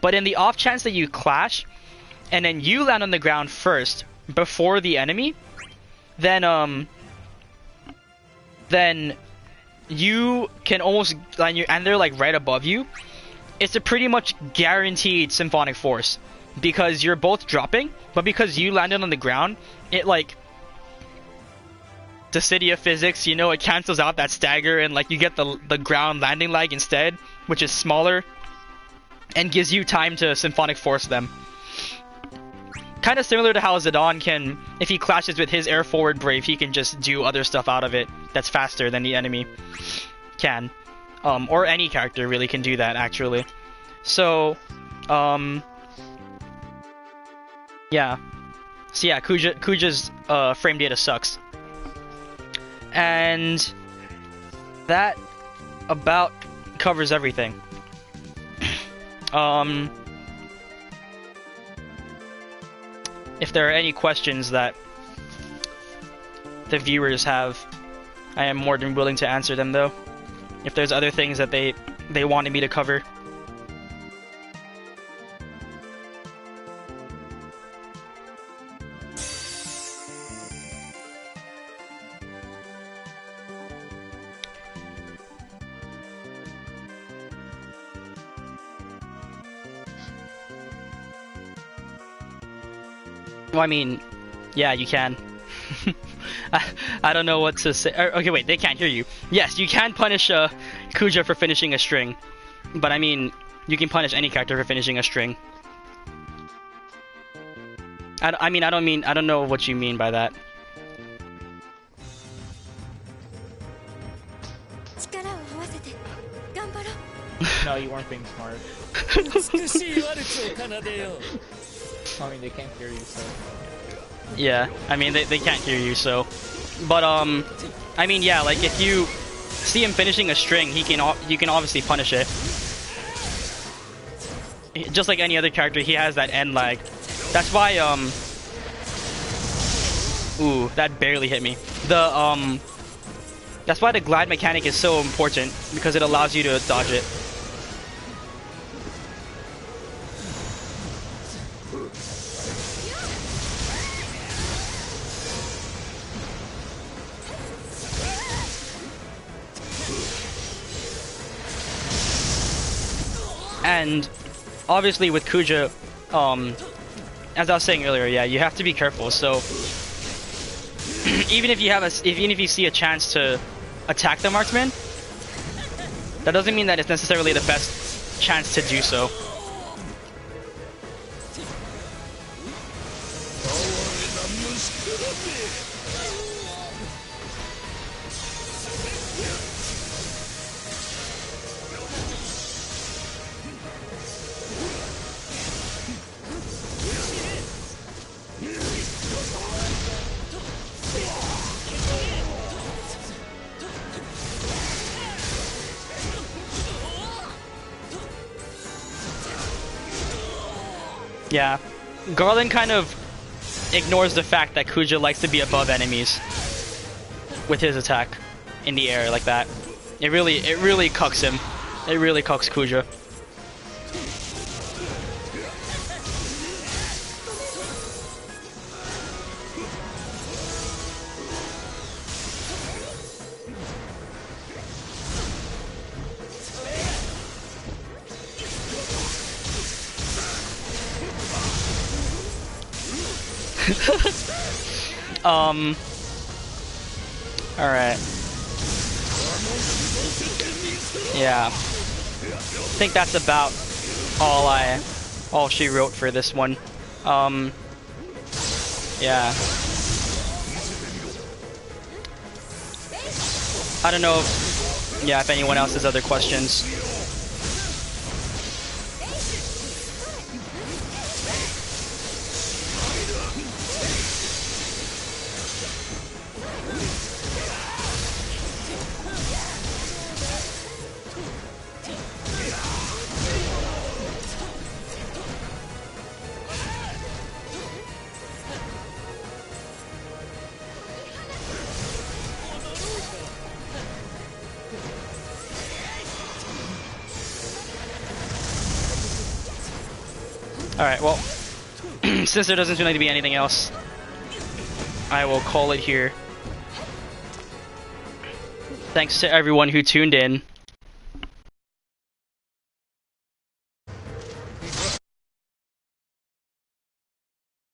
But in the off chance that you clash and then you land on the ground first before the enemy, then you can almost, and they're like right above you, it's a pretty much guaranteed Symphonic Force, because you're both dropping, but because you landed on the ground, it like Dissidia physics, you know, it cancels out that stagger and like you get the ground landing lag instead, which is smaller and gives you time to symphonic force them. Kind of similar to how Zidane can, if he clashes with his air forward brave, he can just do other stuff out of it that's faster than the enemy can. Or any character really can do that, actually. So, yeah. So yeah, Kuja's frame data sucks. And that about covers everything. If there are any questions that the viewers have, I am more than willing to answer them though. If there's other things that they wanted me to cover. Well, I mean, yeah, you can. I don't know what to say. Okay, wait, they can't hear you. Yes, you can punish Kuja for finishing a string, but I mean, you can punish any character for finishing a string. I don't know what you mean by that. No, you weren't being smart. I mean, they can't hear you, so... Yeah, I mean, they can't hear you, so... But, I mean, yeah, like, if you see him finishing a string, you can obviously punish it. Just like any other character, he has that end lag. That's why, ooh, that barely hit me. That's why the glide mechanic is so important, because it allows you to dodge it. And obviously with Kuja, as I was saying earlier, yeah, you have to be careful. So even if you see a chance to attack the marksman, that doesn't mean that it's necessarily the best chance to do so. Yeah, Garland kind of ignores the fact that Kuja likes to be above enemies with his attack in the air like that. It really cucks him. It really cucks Kuja. Alright. Yeah. I think that's about all she wrote for this one. Yeah. I don't know if anyone else has other questions. Alright, well, since there doesn't seem like to be anything else, I will call it here. Thanks to everyone who tuned in.